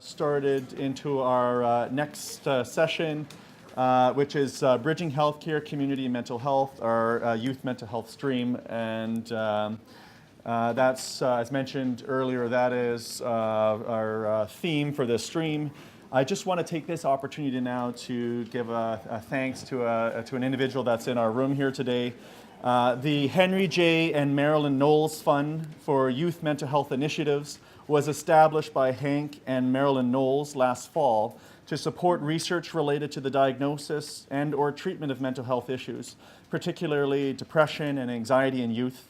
Started into our next session, which is Bridging Healthcare, Community and Mental Health, our youth mental health stream. And that's, as mentioned earlier, that is our theme for this stream. I just want to take this opportunity now to give a thanks to an individual that's in our room here today. The Henry J. and Marilyn Knowles Fund for Youth Mental Health Initiatives was established by Hank and Marilyn Knowles last fall to support research related to the diagnosis and or treatment of mental health issues, particularly depression and anxiety in youth,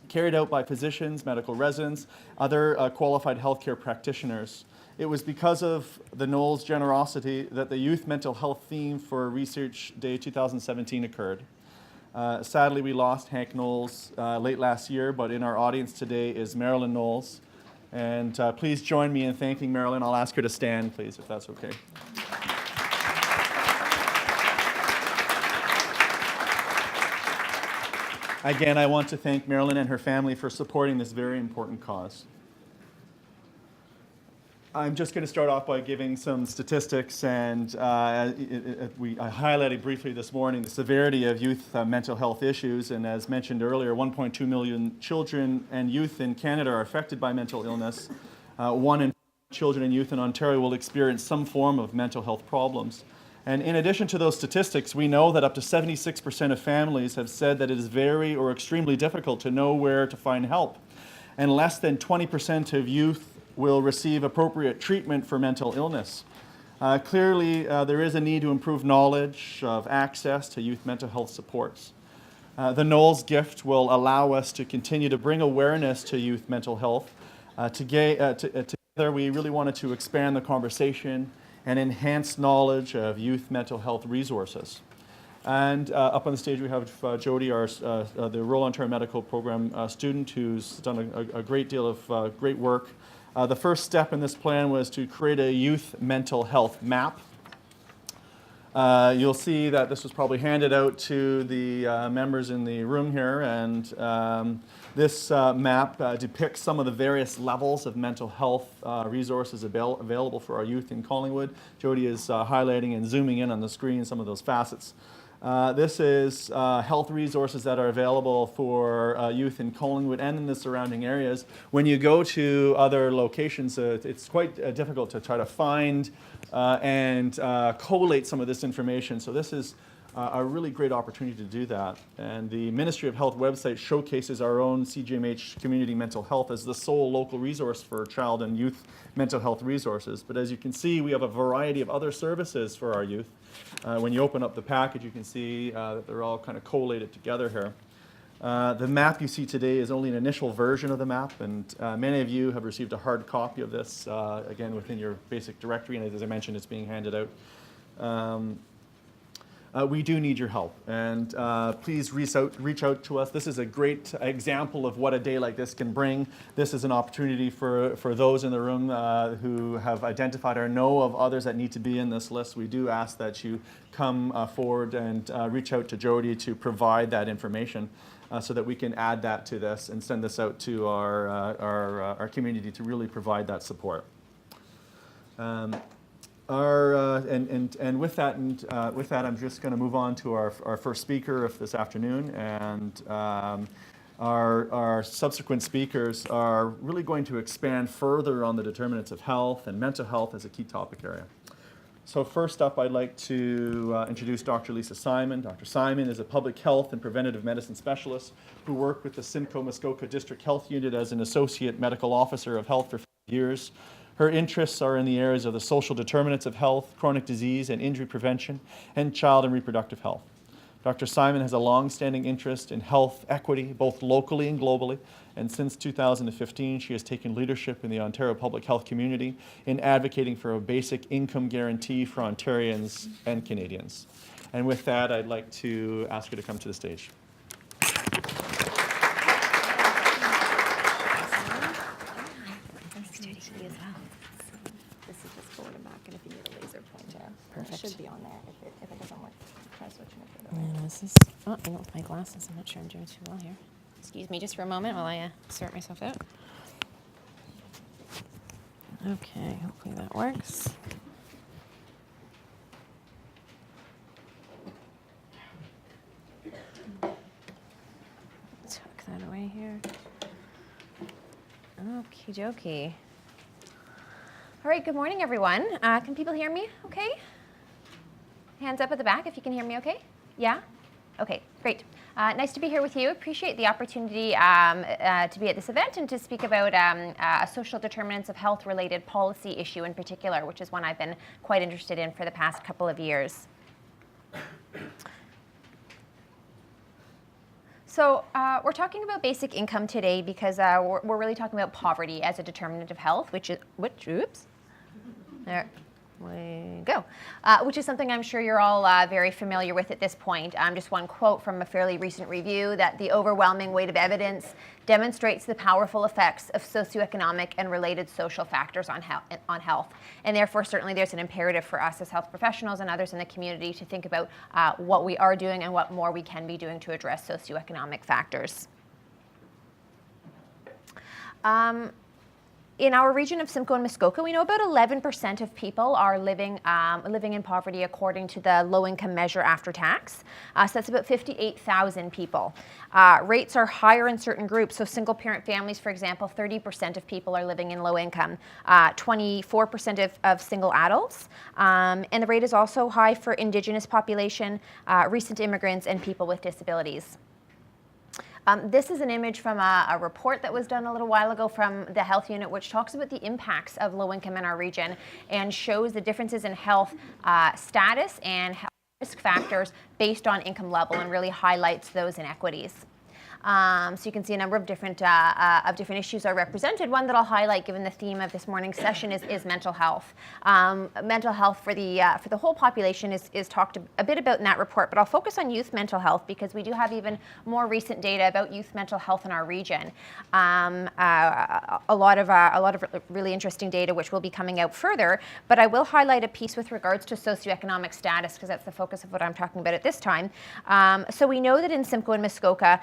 carried out by physicians, medical residents, other qualified healthcare practitioners. It was because of the Knowles' generosity that the Youth Mental Health theme for Research Day 2017 occurred. Sadly, we lost Hank Knowles late last year, but in our audience today is Marilyn Knowles. And please join me in thanking Marilyn. I'll ask her to stand, please, if that's okay. Again, I want to thank Marilyn and her family for supporting this very important cause. I'm just going to start off by giving some statistics, and I highlighted briefly this morning the severity of youth mental health issues, and as mentioned earlier, 1.2 million children and youth in Canada are affected by mental illness. 1 in 4 children and youth in Ontario will experience some form of mental health problems. And in addition to those statistics, we know that up to 76% of families have said that it is very or extremely difficult to know where to find help, and less than 20% of youth will receive appropriate treatment for mental illness. Clearly, there is a need to improve knowledge of access to youth mental health supports. The Knowles gift will allow us to continue to bring awareness to youth mental health. Together, we really wanted to expand the conversation and enhance knowledge of youth mental health resources. And up on the stage we have Jody, the Royal Ontario Medical Program student, who's done a great deal of great work. The first step in this plan was to create a youth mental health map. You'll see that this was probably handed out to the members in the room here, and this map depicts some of the various levels of mental health resources available for our youth in Collingwood. Jody is highlighting and zooming in on the screen some of those facets. This is health resources that are available for youth in Collingwood and in the surrounding areas. When you go to other locations, it's quite difficult to try to find and collate some of this information. So this is a really great opportunity to do that. And the Ministry of Health website showcases our own CGMH Community Mental Health as the sole local resource for child and youth mental health resources. But as you can see, we have a variety of other services for our youth. When you open up the package, you can see that they're all kind of collated together here. The map you see today is only an initial version of the map, and many of you have received a hard copy of this, again, within your basic directory, and as I mentioned, it's being handed out. We do need your help, and please reach out to us. This is a great example of what a day like this can bring. This is an opportunity for those in the room who have identified or know of others that need to be in this list. We do ask that you come forward and reach out to Jody to provide that information so that we can add that to this and send this out to our community to really provide that support. With that, I'm just going to move on to our first speaker of this afternoon, and our subsequent speakers are really going to expand further on the determinants of health and mental health as a key topic area. So first up, I'd like to introduce Dr. Lisa Simon. Dr. Simon is a public health and preventative medicine specialist who worked with the Simcoe Muskoka District Health Unit as an associate medical officer of health for 5 years. Her interests are in the areas of the social determinants of health, chronic disease and injury prevention, and child and reproductive health. Dr. Simon has a long-standing interest in health equity, both locally and globally, and since 2015, she has taken leadership in the Ontario public health community in advocating for a basic income guarantee for Ontarians and Canadians. And with that, I'd like to ask her to come to the stage. Perfect. It should be on there if it doesn't work. Try switching it to the And this is, with my glasses, I'm not sure I'm doing too well here. Excuse me just for a moment while I sort myself out. Okay, hopefully that works. Tuck that away here. Okie dokie. All right, good morning, everyone. Can people hear me okay? Hands up at the back if you can hear me okay. Yeah? Okay, great. Nice to be here with you. Appreciate the opportunity to be at this event and to speak about a social determinants of health related policy issue in particular, which is one I've been quite interested in for the past couple of years. So we're talking about basic income today because we're really talking about poverty as a determinant of health, oops, there we go, which is something I'm sure you're all very familiar with at this point. Just one quote from a fairly recent review that the overwhelming weight of evidence demonstrates the powerful effects of socioeconomic and related social factors on health. And therefore, certainly there's an imperative for us as health professionals and others in the community to think about what we are doing and what more we can be doing to address socioeconomic factors. In our region of Simcoe and Muskoka, we know about 11% of people are living in poverty according to the low-income measure after tax. So that's about 58,000 people. Rates are higher in certain groups. So single-parent families, for example, 30% of people are living in low income, 24% of single adults. And the rate is also high for Indigenous population, recent immigrants, and people with disabilities. This is an image from a report that was done a little while ago from the health unit, which talks about the impacts of low income in our region and shows the differences in health status and health risk factors based on income level and really highlights those inequities. So you can see a number of different issues are represented. One that I'll highlight, given the theme of this morning's session, is mental health. Mental health for the whole population is talked a bit about in that report, but I'll focus on youth mental health because we do have even more recent data about youth mental health in our region. A lot of really interesting data which will be coming out further, but I will highlight a piece with regards to socioeconomic status because that's the focus of what I'm talking about at this time. So we know that in Simcoe and Muskoka,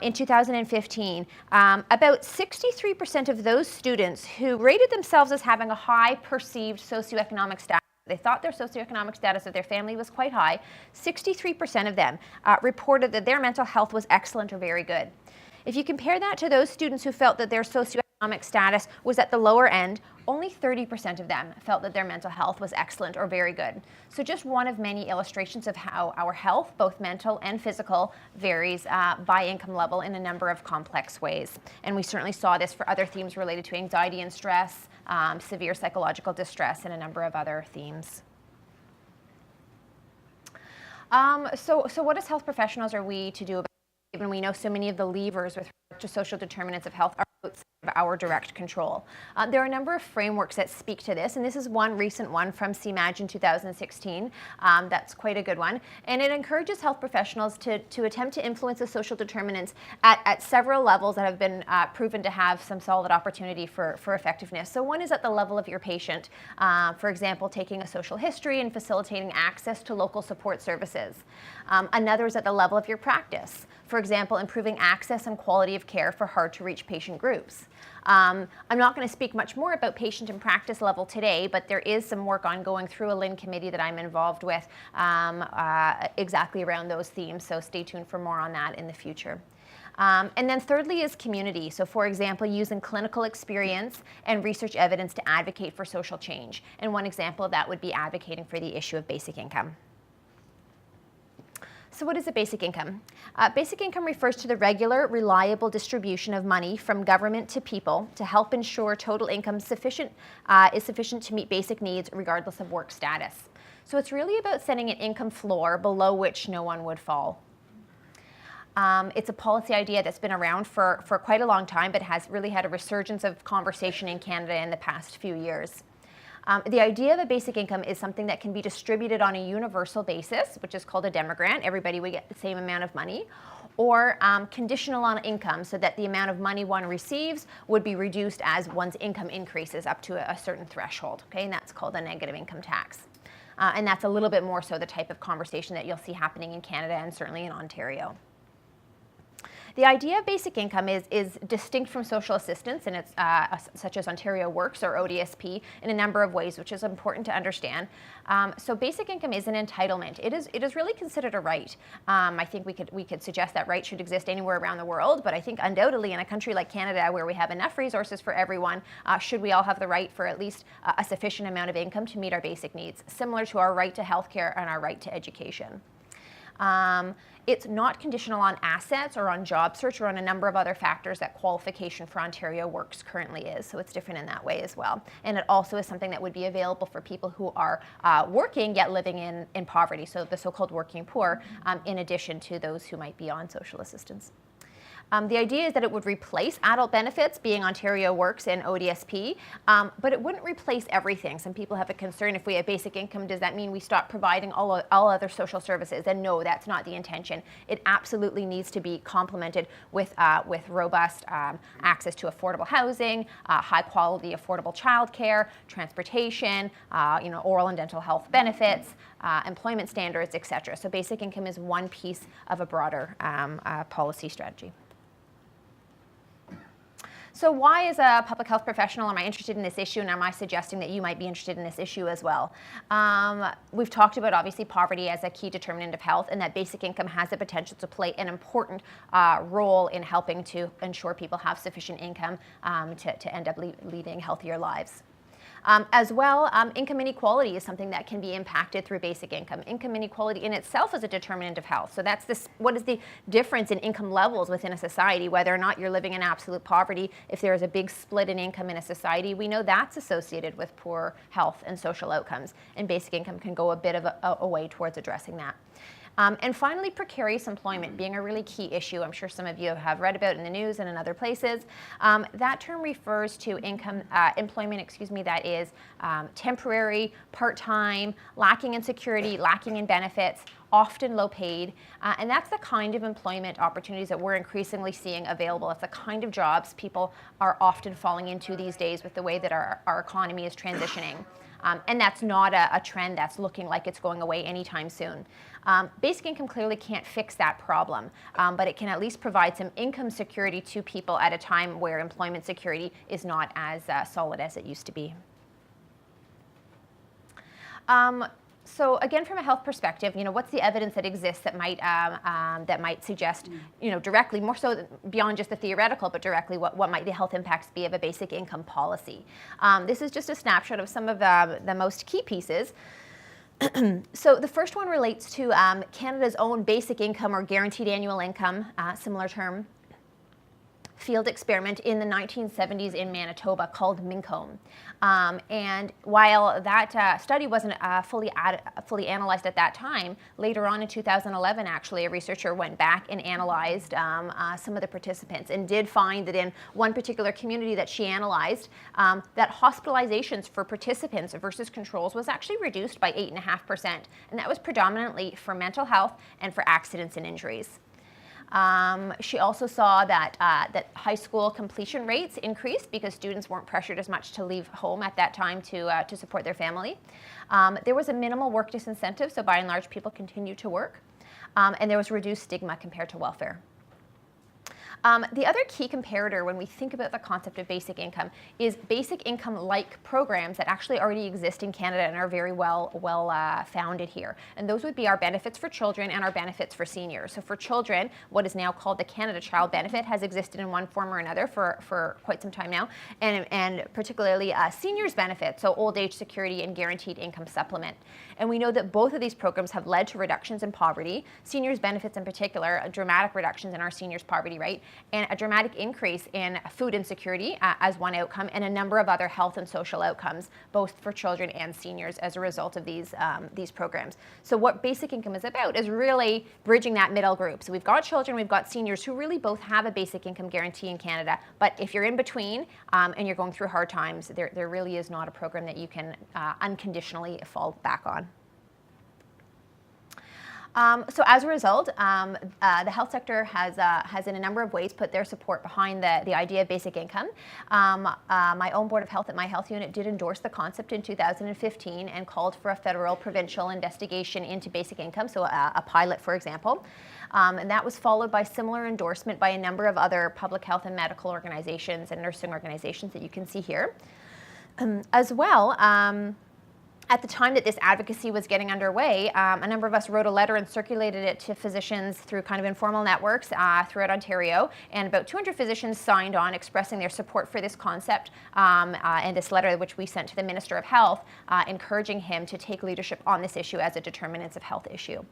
in 2015, about 63% of those students who rated themselves as having a high perceived socioeconomic status, they thought their socioeconomic status of their family was quite high, 63% of them reported that their mental health was excellent or very good. If you compare that to those students who felt that their socioeconomic status was at the lower end, only 30% of them felt that their mental health was excellent or very good. So just one of many illustrations of how our health, both mental and physical, varies by income level in a number of complex ways. And we certainly saw this for other themes related to anxiety and stress, severe psychological distress, and a number of other themes. So what as health professionals are we to do about it, given we know so many of the levers with regard to social determinants of health are outside of our direct control? There are a number of frameworks that speak to this, and this is one recent one from CMAG in 2016. That's quite a good one, and it encourages health professionals to attempt to influence the social determinants at several levels that have been proven to have some solid opportunity for effectiveness. So one is at the level of your patient, for example, taking a social history and facilitating access to local support services. Another is at the level of your practice, for example, improving access and quality of care for hard-to-reach patient groups. I'm not going to speak much more about patient and practice level today, but there is some work ongoing through a LIN committee that I'm involved with exactly around those themes, so stay tuned for more on that in the future. And then thirdly is community. So for example, using clinical experience and research evidence to advocate for social change. And one example of that would be advocating for the issue of basic income. So what is a basic income? Basic income refers to the regular, reliable distribution of money from government to people to help ensure total income is sufficient to meet basic needs regardless of work status. So it's really about setting an income floor below which no one would fall. It's a policy idea that's been around for quite a long time, but has really had a resurgence of conversation in Canada in the past few years. The idea of a basic income is something that can be distributed on a universal basis, which is called a demogrant. Everybody would get the same amount of money, or conditional on income, so that the amount of money one receives would be reduced as one's income increases up to a certain threshold. Okay, and that's called a negative income tax. And that's a little bit more so the type of conversation that you'll see happening in Canada and certainly in Ontario. The idea of basic income is distinct from social assistance, and it's such as Ontario Works or ODSP in a number of ways, which is important to understand. So basic income is an entitlement. It is really considered a right. I think we could suggest that right should exist anywhere around the world, but I think undoubtedly in a country like Canada, where we have enough resources for everyone, should we all have the right for at least a sufficient amount of income to meet our basic needs, similar to our right to healthcare and our right to education. It's not conditional on assets or on job search or on a number of other factors that qualification for Ontario Works currently is. So it's different in that way as well. And it also is something that would be available for people who are working yet living in poverty, so the so-called working poor, in addition to those who might be on social assistance. The idea is that it would replace adult benefits, being Ontario Works and ODSP, but it wouldn't replace everything. Some people have a concern, if we have basic income, does that mean we stop providing all other social services? And no, that's not the intention. It absolutely needs to be complemented with robust access to affordable housing, high quality affordable childcare, transportation, oral and dental health benefits, employment standards, etc. So basic income is one piece of a broader policy strategy. So why, as a public health professional, am I interested in this issue, and am I suggesting that you might be interested in this issue as well? We've talked about, obviously, poverty as a key determinant of health, and that basic income has the potential to play an important role in helping to ensure people have sufficient income to end up leading healthier lives. As well, income inequality is something that can be impacted through basic income. Income inequality in itself is a determinant of health. So that's what is the difference in income levels within a society, whether or not you're living in absolute poverty. If there is a big split in income in a society, we know that's associated with poor health and social outcomes. And basic income can go a bit of a way towards addressing that. And finally, precarious employment being a really key issue. I'm sure some of you have read about in the news and in other places. That term refers to employment that is temporary, part-time, lacking in security, lacking in benefits, often low paid, and that's the kind of employment opportunities that we're increasingly seeing available. It's the kind of jobs people are often falling into these days with the way that our economy is transitioning. And that's not a trend that's looking like it's going away anytime soon. Basic income clearly can't fix that problem, but it can at least provide some income security to people at a time where employment security is not as solid as it used to be. So again, from a health perspective, what's the evidence that exists that might suggest, directly, more so beyond just the theoretical, but directly what might the health impacts be of a basic income policy? This is just a snapshot of some of the most key pieces. So the first one relates to Canada's own basic income or guaranteed annual income, similar term, field experiment in the 1970s in Manitoba called MINCOME. And while that study wasn't fully analyzed at that time, later on in 2011, actually, a researcher went back and analyzed some of the participants and did find that in one particular community that she analyzed, that hospitalizations for participants versus controls was actually reduced by 8.5%. And that was predominantly for mental health and for accidents and injuries. She also saw that high school completion rates increased because students weren't pressured as much to leave home at that time to support their family. There was a minimal work disincentive, so by and large people continued to work. And there was reduced stigma compared to welfare. The other key comparator when we think about the concept of basic income is basic income-like programs that actually already exist in Canada and are very well founded here. And those would be our benefits for children and our benefits for seniors. So for children, what is now called the Canada Child Benefit has existed in one form or another for quite some time now, and particularly seniors benefits, so old age security and guaranteed income supplement. And we know that both of these programs have led to reductions in poverty, seniors benefits in particular, dramatic reductions in our seniors poverty rate, and a dramatic increase in food insecurity as one outcome, and a number of other health and social outcomes, both for children and seniors as a result of these programs. So what basic income is about is really bridging that middle group. So we've got children, we've got seniors who really both have a basic income guarantee in Canada, but if you're in between and you're going through hard times, there really is not a program that you can unconditionally fall back on. So as a result, the health sector has in a number of ways put their support behind the idea of basic income. My own Board of Health at my health unit did endorse the concept in 2015 and called for a federal provincial investigation into basic income, so a pilot, for example. And that was followed by similar endorsement by a number of other public health and medical organizations and nursing organizations that you can see here. As well, at the time that this advocacy was getting underway, a number of us wrote a letter and circulated it to physicians through kind of informal networks throughout Ontario, and about 200 physicians signed on expressing their support for this concept, and this letter which we sent to the Minister of Health, encouraging him to take leadership on this issue as a determinants of health issue.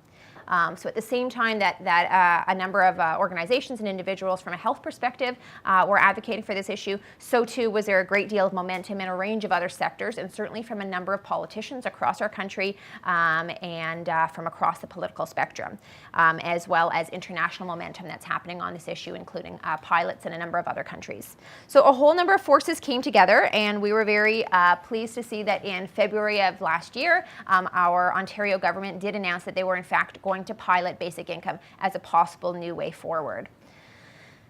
So at the same time that a number of organizations and individuals from a health perspective were advocating for this issue, so too was there a great deal of momentum in a range of other sectors, and certainly from a number of politicians across our country and from across the political spectrum, as well as international momentum that's happening on this issue, including pilots in a number of other countries. So a whole number of forces came together, and we were very pleased to see that in February of last year, our Ontario government did announce that they were in fact going to pilot basic income as a possible new way forward.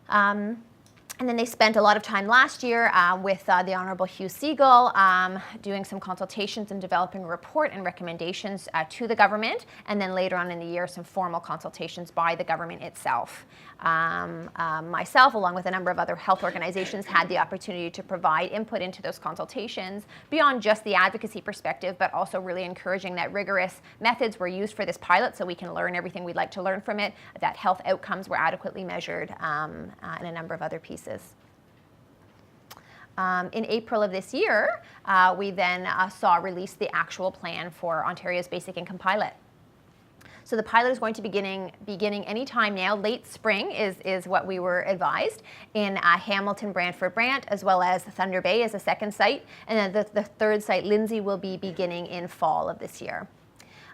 And then they spent a lot of time last year with the Honourable Hugh Segal doing some consultations and developing a report and recommendations to the government, and then later on in the year some formal consultations by the government itself. Myself, along with a number of other health organizations, had the opportunity to provide input into those consultations beyond just the advocacy perspective, but also really encouraging that rigorous methods were used for this pilot so we can learn everything we'd like to learn from it, that health outcomes were adequately measured, and a number of other pieces. In April of this year, we then saw released the actual plan for Ontario's basic income pilot. So the pilot is going to be beginning any time now. Late spring is what we were advised in Hamilton, Brantford, Brant, as well as Thunder Bay as a second site. And then the third site, Lindsay, will be beginning in fall of this year.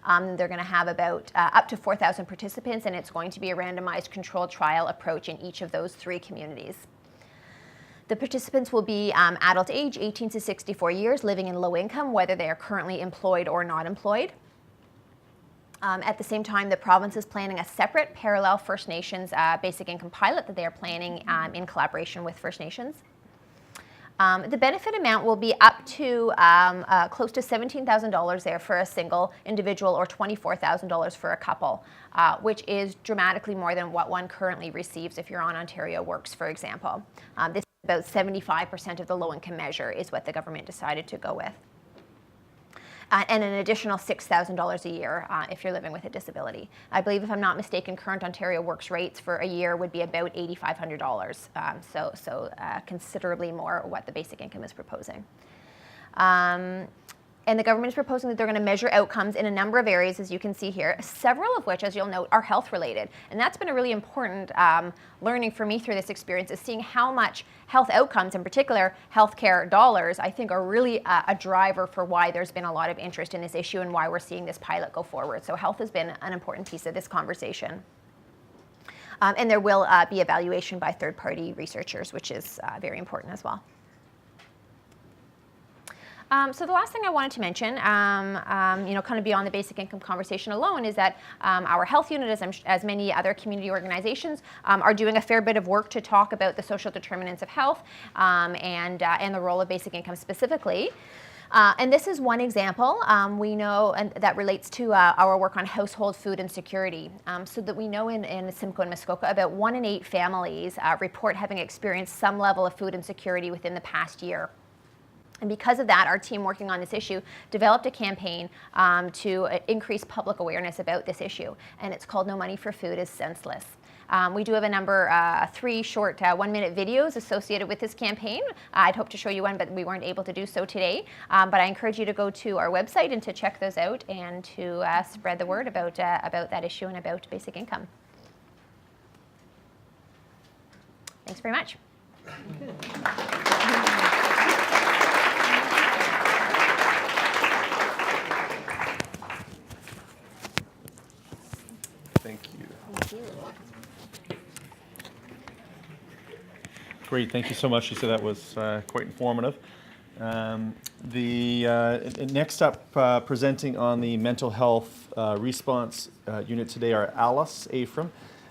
They're going to have about up to 4,000 participants, and it's going to be a randomized controlled trial approach in each of those three communities. The participants will be adult age, 18 to 64 years, living in low income, whether they are currently employed or not employed. At the same time, the province is planning a separate parallel First Nations basic income pilot that they are planning in collaboration with First Nations. The benefit amount will be up to close to $17,000 there for a single individual, or $24,000 for a couple, which is dramatically more than what one currently receives if you're on Ontario Works, for example. This is about 75% of the low-income measure is what the government decided to go with. And an additional $6,000 a year if you're living with a disability. I believe, if I'm not mistaken, current Ontario Works rates for a year would be about $8,500, so considerably more what the basic income is proposing. And the government is proposing that they're going to measure outcomes in a number of areas, as you can see here, several of which, as you'll note, are health related. And that's been a really important learning for me through this experience, is seeing how much health outcomes, in particular healthcare dollars, I think are really a driver for why there's been a lot of interest in this issue and why we're seeing this pilot go forward. So health has been an important piece of this conversation. And there will be evaluation by third-party researchers, which is very important as well. So the last thing I wanted to mention, kind of beyond the basic income conversation alone, is that our health unit, as many other community organizations, are doing a fair bit of work to talk about the social determinants of health and the role of basic income specifically. And this is one example we know, and that relates to our work on household food insecurity. So that we know in Simcoe and Muskoka, about 1 in 8 families report having experienced some level of food insecurity within the past year. And because of that, our team working on this issue developed a campaign to increase public awareness about this issue. And it's called No Money for Food is Senseless. We do have a number, 3 short 1-minute videos associated with this campaign. I'd hope to show you one, but we weren't able to do so today. But I encourage you to go to our website and to check those out and to spread the word about that issue and about basic income. Thanks very much. Thank you. Great, thank you so much. You said that was quite informative. Next up, presenting on the mental health response unit today are Alice Afram,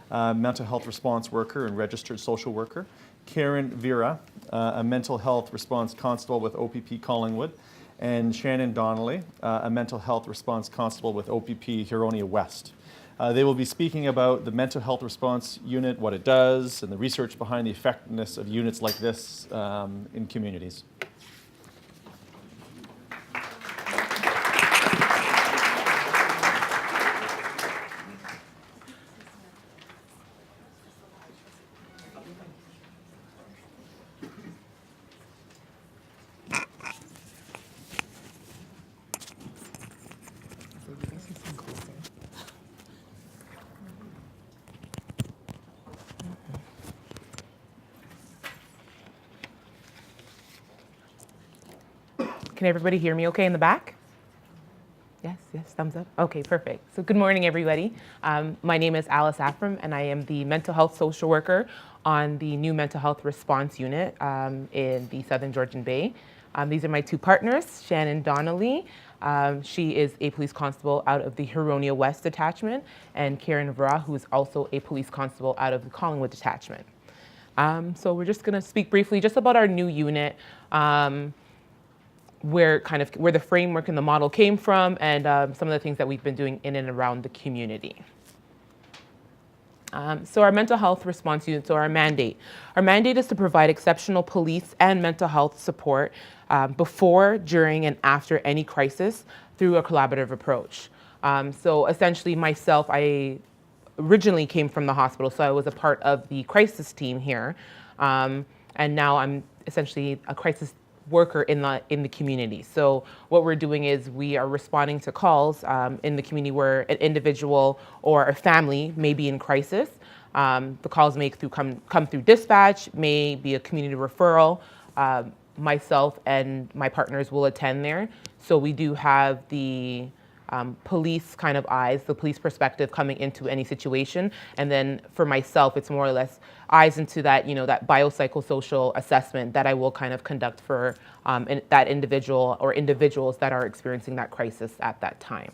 mental health response worker and registered social worker, Karen Vera, a mental health response constable with OPP Collingwood, and Shannon Donnelly, a mental health response constable with OPP Huronia West. They will be speaking about the mental health response unit, what it does, and the research behind the effectiveness of units like this in communities. Can everybody hear me okay in the back? Yes, thumbs up. Okay, perfect. So good morning, everybody. My name is Alice Afram, and I am the mental health social worker on the new mental health response unit in the Southern Georgian Bay. These are my two partners, Shannon Donnelly. She is a police constable out of the Huronia West detachment, and Karen Vera, who is also a police constable out of the Collingwood detachment. So we're just gonna speak briefly just about our new unit, where the framework and the model came from, and some of the things that we've been doing in and around the community. So our mental health response unit, so our mandate. Our mandate is to provide exceptional police and mental health support before, during, and after any crisis through a collaborative approach. So essentially myself, I originally came from the hospital, so I was a part of the crisis team here. And now I'm essentially a crisis worker in the community. So what we're doing is we are responding to calls in the community where an individual or a family may be in crisis. The calls may come through dispatch, may be a community referral. Myself and my partners will attend there. So we do have the police kind of eyes, the police perspective coming into any situation. And then for myself, it's more or less eyes into that, that biopsychosocial assessment that I will kind of conduct for that individual or individuals that are experiencing that crisis at that time.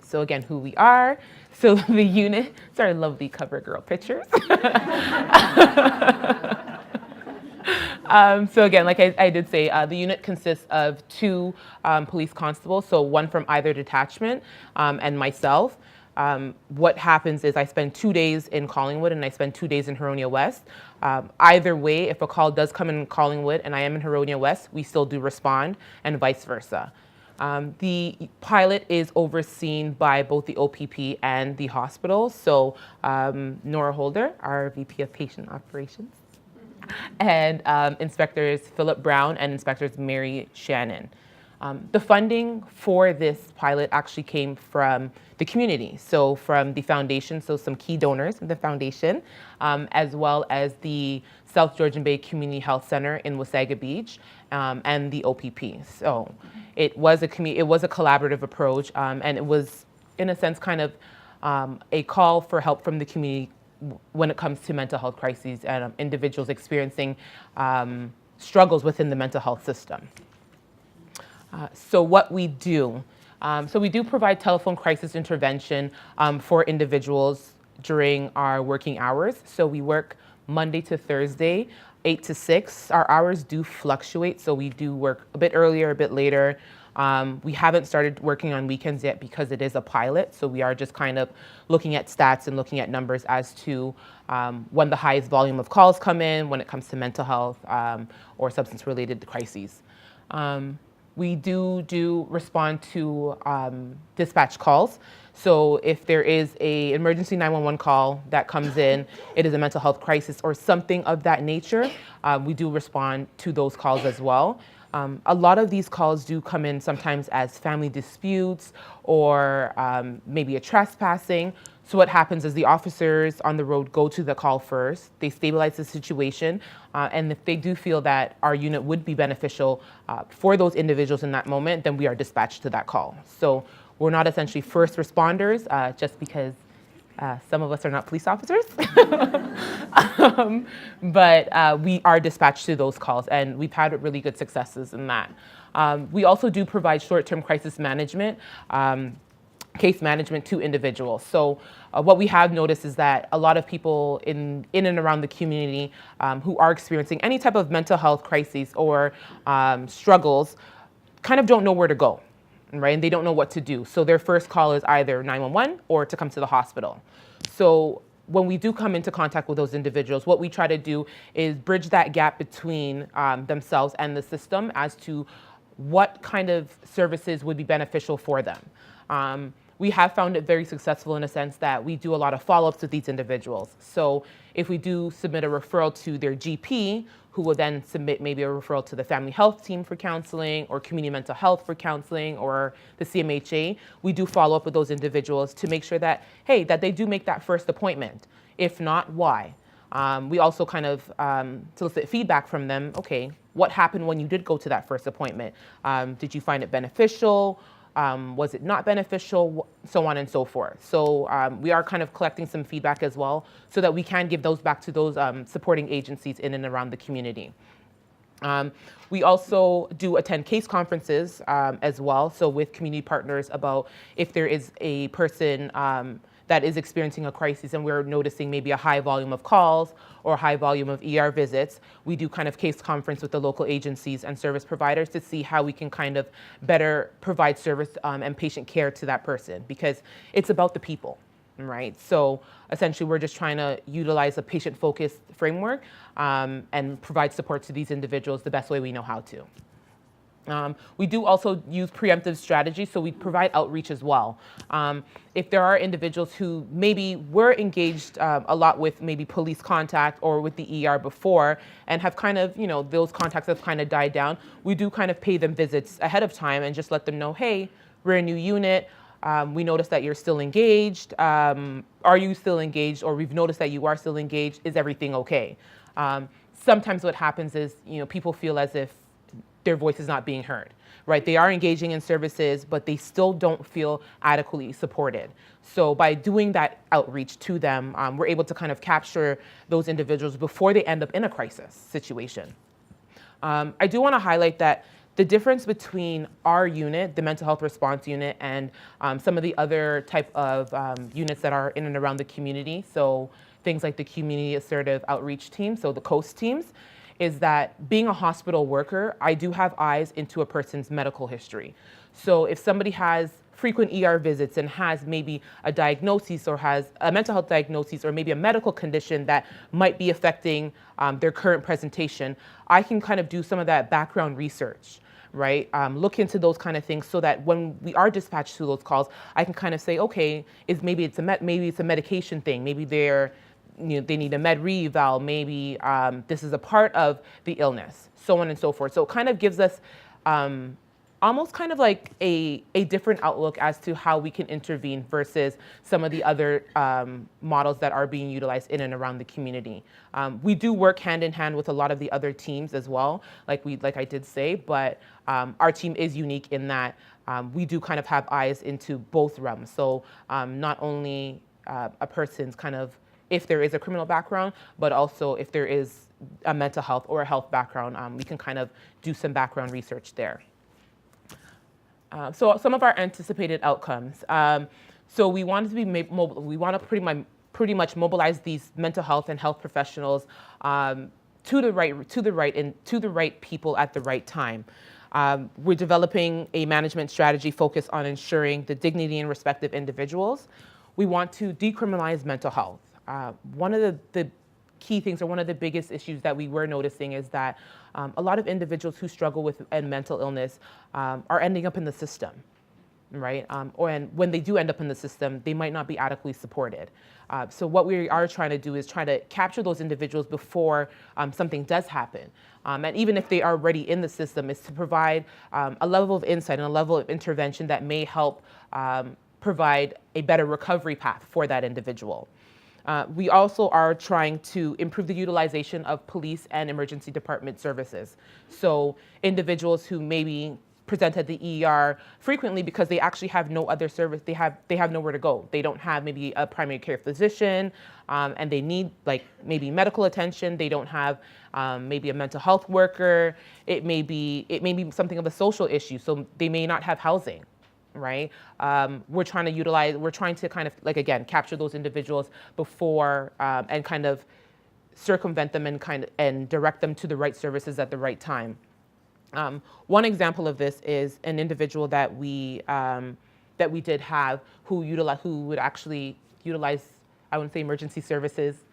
So again, who we are. So the unit, sorry, lovely cover girl pictures. So again, like I did say, the unit consists of two police constables, so one from either detachment and myself. What happens is I spend 2 days in Collingwood and I spend 2 days in Huronia West. Either way, if a call does come in Collingwood and I am in Huronia West, we still do respond, and vice versa. The pilot is overseen by both the OPP and the hospital. So Nora Holder, our VP of Patient Operations, and Inspectors Philip Brown and Inspectors Mary Shannon. The funding for this pilot actually came from the community, so from the foundation, so some key donors in the foundation, as well as the South Georgian Bay Community Health Center in Wasaga Beach, and the OPP. So it was a collaborative approach, and it was, in a sense, kind of a call for help from the community when it comes to mental health crises and individuals experiencing struggles within the mental health system. So what we do, so we do provide telephone crisis intervention for individuals during our working hours. So we work Monday to Thursday, 8 to 6. Our hours do fluctuate, so we do work a bit earlier, a bit later. We haven't started working on weekends yet because it is a pilot, so we are just kind of looking at stats and looking at numbers as to when the highest volume of calls come in when it comes to mental health or substance-related crises. We do respond to dispatch calls. So if there is an emergency 911 call that comes in, it is a mental health crisis or something of that nature, we do respond to those calls as well. A lot of these calls do come in sometimes as family disputes or maybe a trespassing. So what happens is the officers on the road go to the call first, they stabilize the situation, and if they do feel that our unit would be beneficial for those individuals in that moment, then we are dispatched to that call. So we're not essentially first responders just because Some of us are not police officers, but we are dispatched to those calls, and we've had really good successes in that. We also do provide short-term crisis management, case management to individuals. So what we have noticed is that a lot of people in and around the community who are experiencing any type of mental health crises or struggles kind of don't know where to go, right? And they don't know what to do. So their first call is either 911 or to come to the hospital. So when we do come into contact with those individuals, what we try to do is bridge that gap between themselves and the system as to what kind of services would be beneficial for them. We have found it very successful in a sense that we do a lot of follow-ups with these individuals. So if we do submit a referral to their GP, who will then submit maybe a referral to the family health team for counseling or community mental health for counseling or the CMHA, we do follow up with those individuals to make sure that, hey, that they do make that first appointment. If not, why? We also kind of solicit feedback from them. Okay, what happened when you did go to that first appointment? Did you find it beneficial? Was it not beneficial? So on and so forth. So we are kind of collecting some feedback as well so that we can give those back to those supporting agencies in and around the community. We also do attend case conferences as well, so with community partners about if there is a person that is experiencing a crisis and we're noticing maybe a high volume of calls or a high volume of ER visits, we do kind of case conference with the local agencies and service providers to see how we can kind of better provide service and patient care to that person, because it's about the people, right? So essentially we're just trying to utilize a patient-focused framework and provide support to these individuals the best way we know how to. We do also use preemptive strategies, so we provide outreach as well. If there are individuals who maybe were engaged a lot with maybe police contact or with the ER before and have kind of, you know, those contacts have kind of died down, we do kind of pay them visits ahead of time and just let them know, hey, we're a new unit. We noticed that you're still engaged. Are you still engaged? Or we've noticed that you are still engaged. Is everything okay? Sometimes what happens is, you know, people feel as if their voice is not being heard, right? They are engaging in services, but they still don't feel adequately supported. So by doing that outreach to them, we're able to kind of capture those individuals before they end up in a crisis situation. I do want to highlight that the difference between our unit, the mental health response unit, and some of the other type of units that are in and around the community, so things like the community assertive outreach team, so the COAST teams, is that being a hospital worker, I do have eyes into a person's medical history. So if somebody has frequent ER visits and has maybe a diagnosis or has a mental health diagnosis or maybe a medical condition that might be affecting their current presentation, I can kind of do some of that background research, right? Look into those kind of things so that when we are dispatched to those calls, I can kind of say, okay, maybe it's a medication thing, maybe they need a med re-eval, maybe this is a part of the illness, so on and so forth. So it kind of gives us almost kind of like a different outlook as to how we can intervene versus some of the other models that are being utilized in and around the community. We do work hand in hand with a lot of the other teams as well, like I did say, but our team is unique in that we do kind of have eyes into both realms. So not only a person's kind of, if there is a criminal background, but also if there is a mental health or a health background, we can kind of do some background research there. So some of our anticipated outcomes. So we want to be we want to pretty much mobilize these mental health and health professionals to the right people at the right time. We're developing a management strategy focused on ensuring the dignity and respect of individuals. We want to decriminalize mental health. One of the key things, or one of the biggest issues that we were noticing, is that a lot of individuals who struggle with mental illness are ending up in the system, right? And when they do end up in the system, they might not be adequately supported. So what we are trying to do is try to capture those individuals before something does happen. And even if they are already in the system, is to provide a level of insight and a level of intervention that may help provide a better recovery path for that individual. We also are trying to improve the utilization of police and emergency department services. So individuals who maybe present at the ER frequently because they actually have no other service. They have nowhere to go. They don't have maybe a primary care physician, and they need like maybe medical attention. They don't have maybe a mental health worker. It may be something of a social issue. So they may not have housing, right? We're trying to kind of like, again, capture those individuals before and kind of circumvent them and direct them to the right services at the right time. One example of this is an individual that we did have who would actually utilize, I wouldn't say emergency services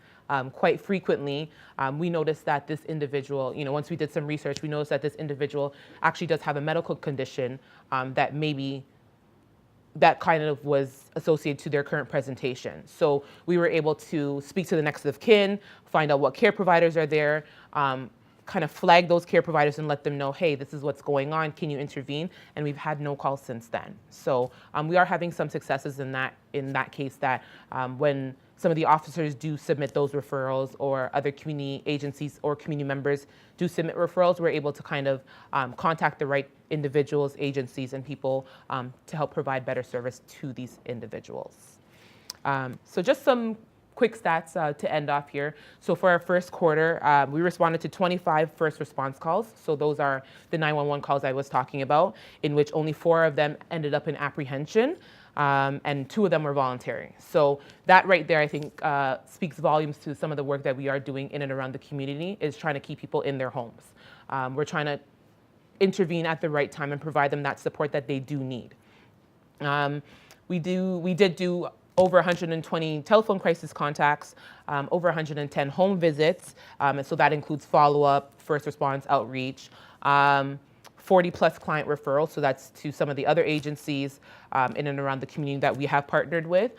quite frequently. We noticed that this individual, once we did some research, we noticed that this individual actually does have a medical condition that kind of was associated to their current presentation. So we were able to speak to the next of kin, find out what care providers are there, kind of flag those care providers and let them know, hey, this is what's going on, can you intervene? And we've had no calls since then. So we are having some successes in that case that when some of the officers do submit those referrals or other community agencies or community members do submit referrals, we're able to kind of contact the right individuals, agencies, and people to help provide better service to these individuals. So just some quick stats to end off here. So for our first quarter, we responded to 25 first response calls. So those are the 911 calls I was talking about, in which only 4 of them ended up in apprehension, and 2 of them were voluntary. So that right there, I think, speaks volumes to some of the work that we are doing in and around the community, is trying to keep people in their homes. We're trying to intervene at the right time and provide them that support that they do need. We did do over 120 telephone crisis contacts, over 110 home visits, and so that includes follow-up, first response, outreach, 40 plus client referrals, so that's to some of the other agencies in and around the community that we have partnered with,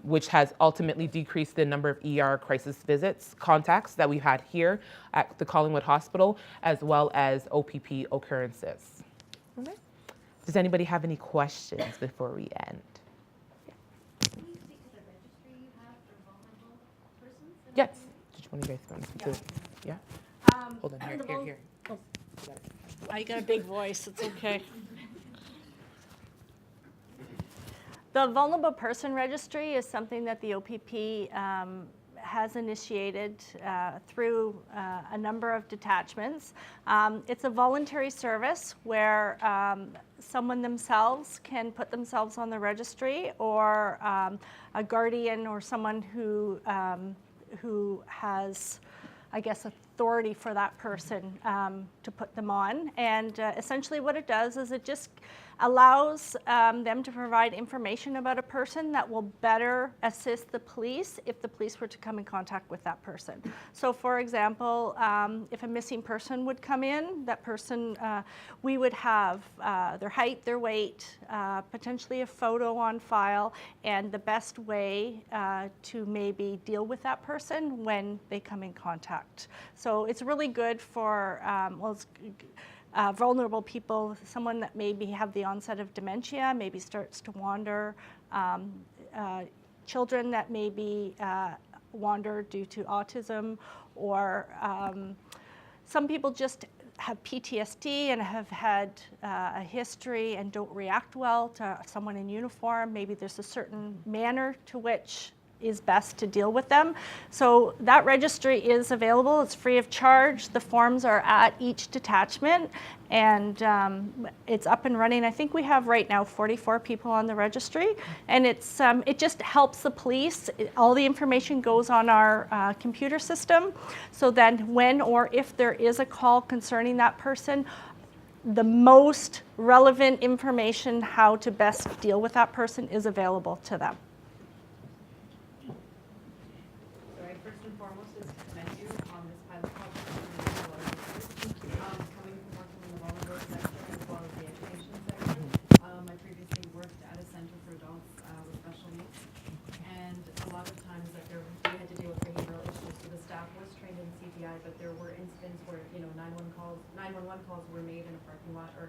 which has ultimately decreased the number of ER crisis visits, contacts that we've had here at the Collingwood Hospital, as well as OPP occurrences. Okay. Does anybody have any questions before we end? Yes. Did you want to guys to? Yeah. Hold on. Here. Oh, I got a big voice. It's okay. The Vulnerable Person Registry is something that the OPP has initiated through a number of detachments. It's a voluntary service where someone themselves can put themselves on the registry, or a guardian or someone who has, I guess, authority for that person to put them on. And essentially what it does is it just allows them to provide information about a person that will better assist the police if the police were to come in contact with that person. So for example, if a missing person would come in, that person, we would have their height, their weight, potentially a photo on file, and the best way to maybe deal with that person when they come in contact. So it's really good for, vulnerable people, someone that maybe have the onset of dementia, maybe starts to wander, children that maybe wander due to autism, or some people just have PTSD and have had a history and don't react well to someone in uniform. Maybe there's a certain manner to which is best to deal with them. So that registry is available. It's free of charge. The forms are at each detachment, and it's up and running. I think we have right now 44 people on the registry, and it's it just helps the police. All the information goes on our computer system, so then when or if there is a call concerning that person, the most relevant information how to best deal with that person is available to them. But there were incidents where 911 calls were made in a parking lot or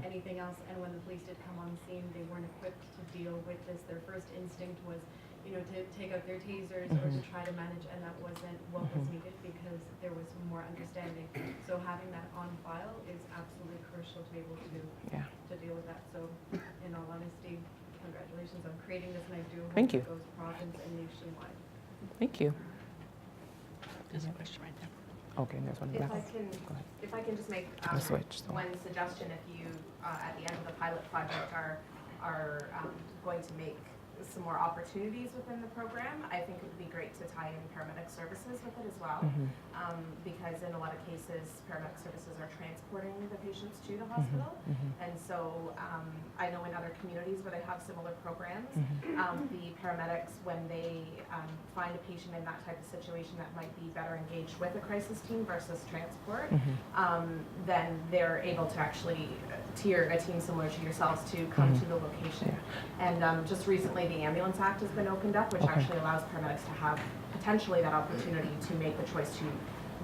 anything else, and when the police did come on scene, they weren't equipped to deal with this. Their first instinct was to take out their tasers or to try to manage, and that wasn't what was needed because there was more understanding. So having that on file is absolutely crucial to be able to deal with that. So in all honesty, congratulations on creating this, and I do hope Thank you. it goes province and nationwide. Thank you. There's a question right there. Okay, there's one in the back. If I can just make I'll switch, so. one suggestion, if you at the end of the pilot project are going to make some more opportunities within the program, I think it would be great to tie in paramedic services with it as well, because in a lot of cases, paramedic services are transporting the patients to the hospital, and so I know in other communities where they have similar programs, the paramedics, when they find a patient in that type of situation that might be better engaged with a crisis team versus transport, then they're able to actually tier a team similar to yourselves to come to the location. And just recently, the Ambulance Act has been opened up, which actually allows paramedics to have potentially that opportunity to make the choice to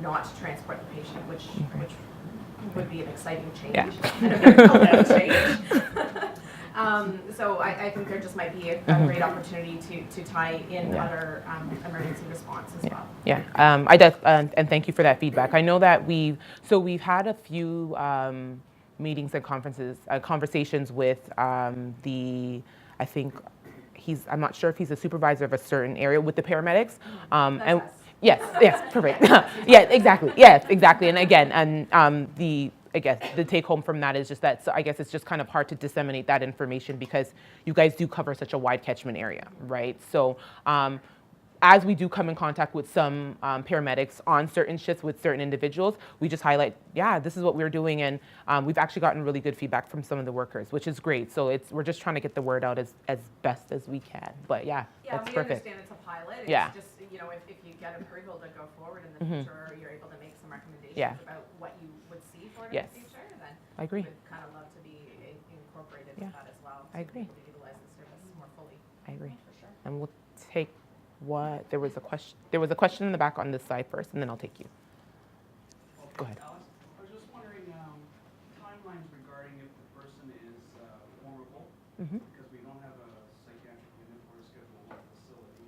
not transport the patient, which would be an exciting change and a very positive change. So I think there just might be a great opportunity to tie in other emergency response as well. Yeah, and thank you for that feedback. I know that we've had a few meetings and conversations with I think I'm not sure if he's a supervisor of a certain area with the paramedics. And us. yes, perfect. Yeah, exactly. Yes, exactly. And again, I guess the take home from that is just that, so I guess it's just kind of hard to disseminate that information because you guys do cover such a wide catchment area, right? So as we do come in contact with some paramedics on certain shifts with certain individuals, we just highlight, this is what we're doing, and we've actually gotten really good feedback from some of the workers, which is great. So we're just trying to get the word out as best as we can. But that's we perfect. understand it's a pilot. It's just, if you get approval to go forward in the future, or you're able to make some recommendations about what you would see for it in the future, then I agree. we'd kind of love to be incorporated with that as well. I agree. To be able to utilize the service more fully. I agree. For sure. And we'll take there was a question in the back on this side first, and then I'll take you. Go ahead. Alice, I was just wondering timelines regarding if the person is vulnerable, because we don't have a psychiatric unit or a Schedule 1 facility.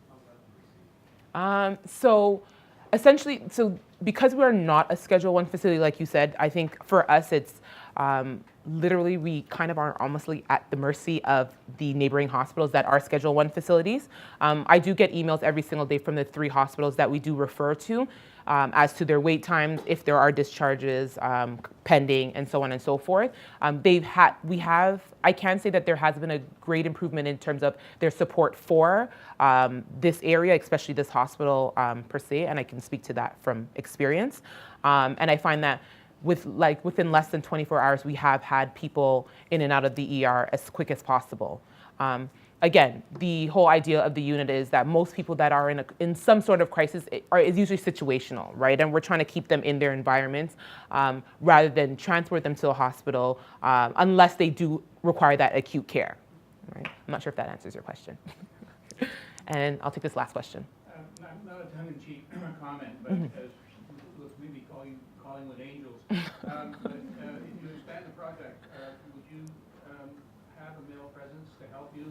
How's that proceed? So essentially, because we're not a Schedule 1 facility, like you said, I think for us it's literally we kind of are almost at the mercy of the neighboring hospitals that are Schedule 1 facilities. I do get emails every single day from the 3 hospitals that we do refer to as to their wait times, if there are discharges pending, and so on and so forth. I can say that there has been a great improvement in terms of their support for this area, especially this hospital per se, and I can speak to that from experience. And I find that within less than 24 hours, we have had people in and out of the ER as quick as possible. Again, the whole idea of the unit is that most people that are in some sort of crisis is usually situational, right? And we're trying to keep them in their environments rather than transport them to a hospital unless they do require that acute care. Right? I'm not sure if that answers your question. And I'll take this last question. Not a tongue-in-cheek comment, but as maybe Collingwood Angels. But if you expand the project, would you have a male presence to help you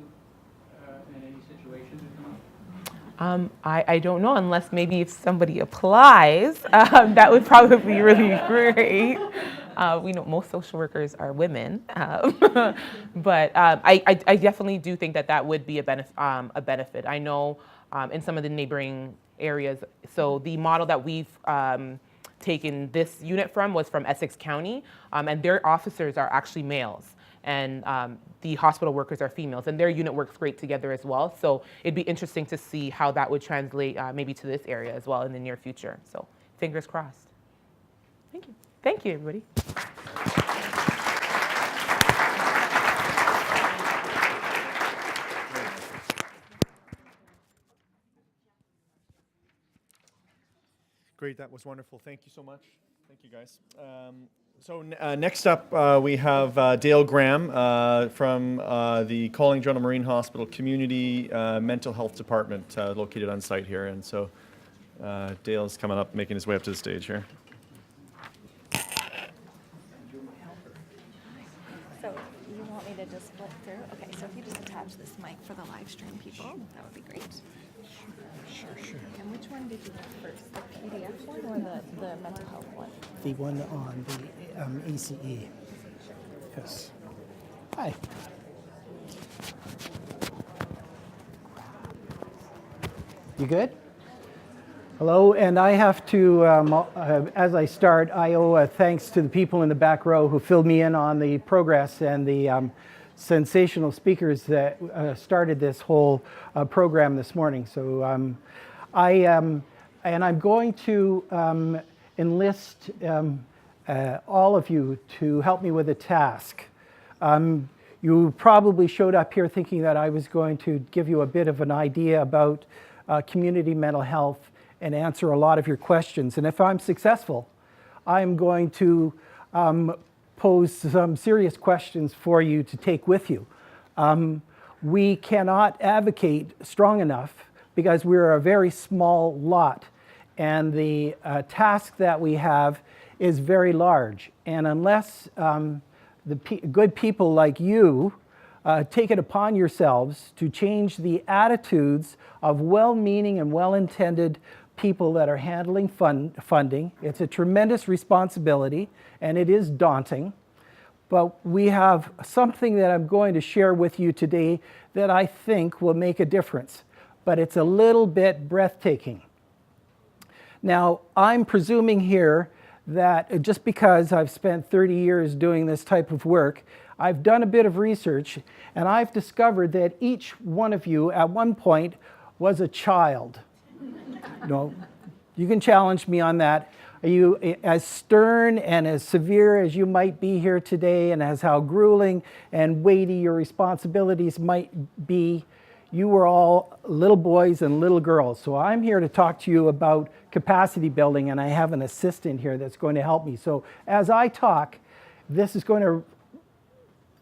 in any situation that come up? I don't know, unless maybe if somebody applies, that would probably be really great. We know most social workers are women, but I definitely do think that would be a benefit. I know in some of the neighboring areas, so the model that we've taken this unit was from Essex County, and their officers are actually males, and the hospital workers are females, and their unit works great together as well. So it'd be interesting to see how that would translate maybe to this area as well in the near future. So fingers crossed. Thank you. Thank you, everybody. Great, that was wonderful. Thank you so much. Thank you, guys. Next up, we have Dale Graham from the Collingwood General Marine Hospital Community Mental Health Department located on site here. And so Dale's coming up, making his way up to the stage here. So you want me to just flip through? Okay, so if you just attach this mic for the live stream people, that would be great. Sure. And which one did you want first, the PDF one or the mental health one? The one on the ACE. Yes. Hi. You good? Hello, and I have to, as I start, I owe thanks to the people in the back row who filled me in on the progress and the sensational speakers that started this whole program this morning. So I'm going to enlist all of you to help me with a task. You probably showed up here thinking that I was going to give you a bit of an idea about community mental health and answer a lot of your questions. And if I'm successful, I'm going to pose some serious questions for you to take with you. We cannot advocate strong enough because we're a very small lot, and the task that we have is very large. And unless good people like you take it upon yourselves to change the attitudes of well-meaning and well-intended people that are handling funding, it's a tremendous responsibility and it is daunting. But we have something that I'm going to share with you today that I think will make a difference. But it's a little bit breathtaking. Now, I'm presuming here that just because I've spent 30 years doing this type of work, I've done a bit of research, and I've discovered that each one of you at one point was a child. No, you can challenge me on that. Are you as stern and as severe as you might be here today, and as how grueling and weighty your responsibilities might be? You were all little boys and little girls. So I'm here to talk to you about capacity building, and I have an assistant here that's going to help me. So as I talk, this is going to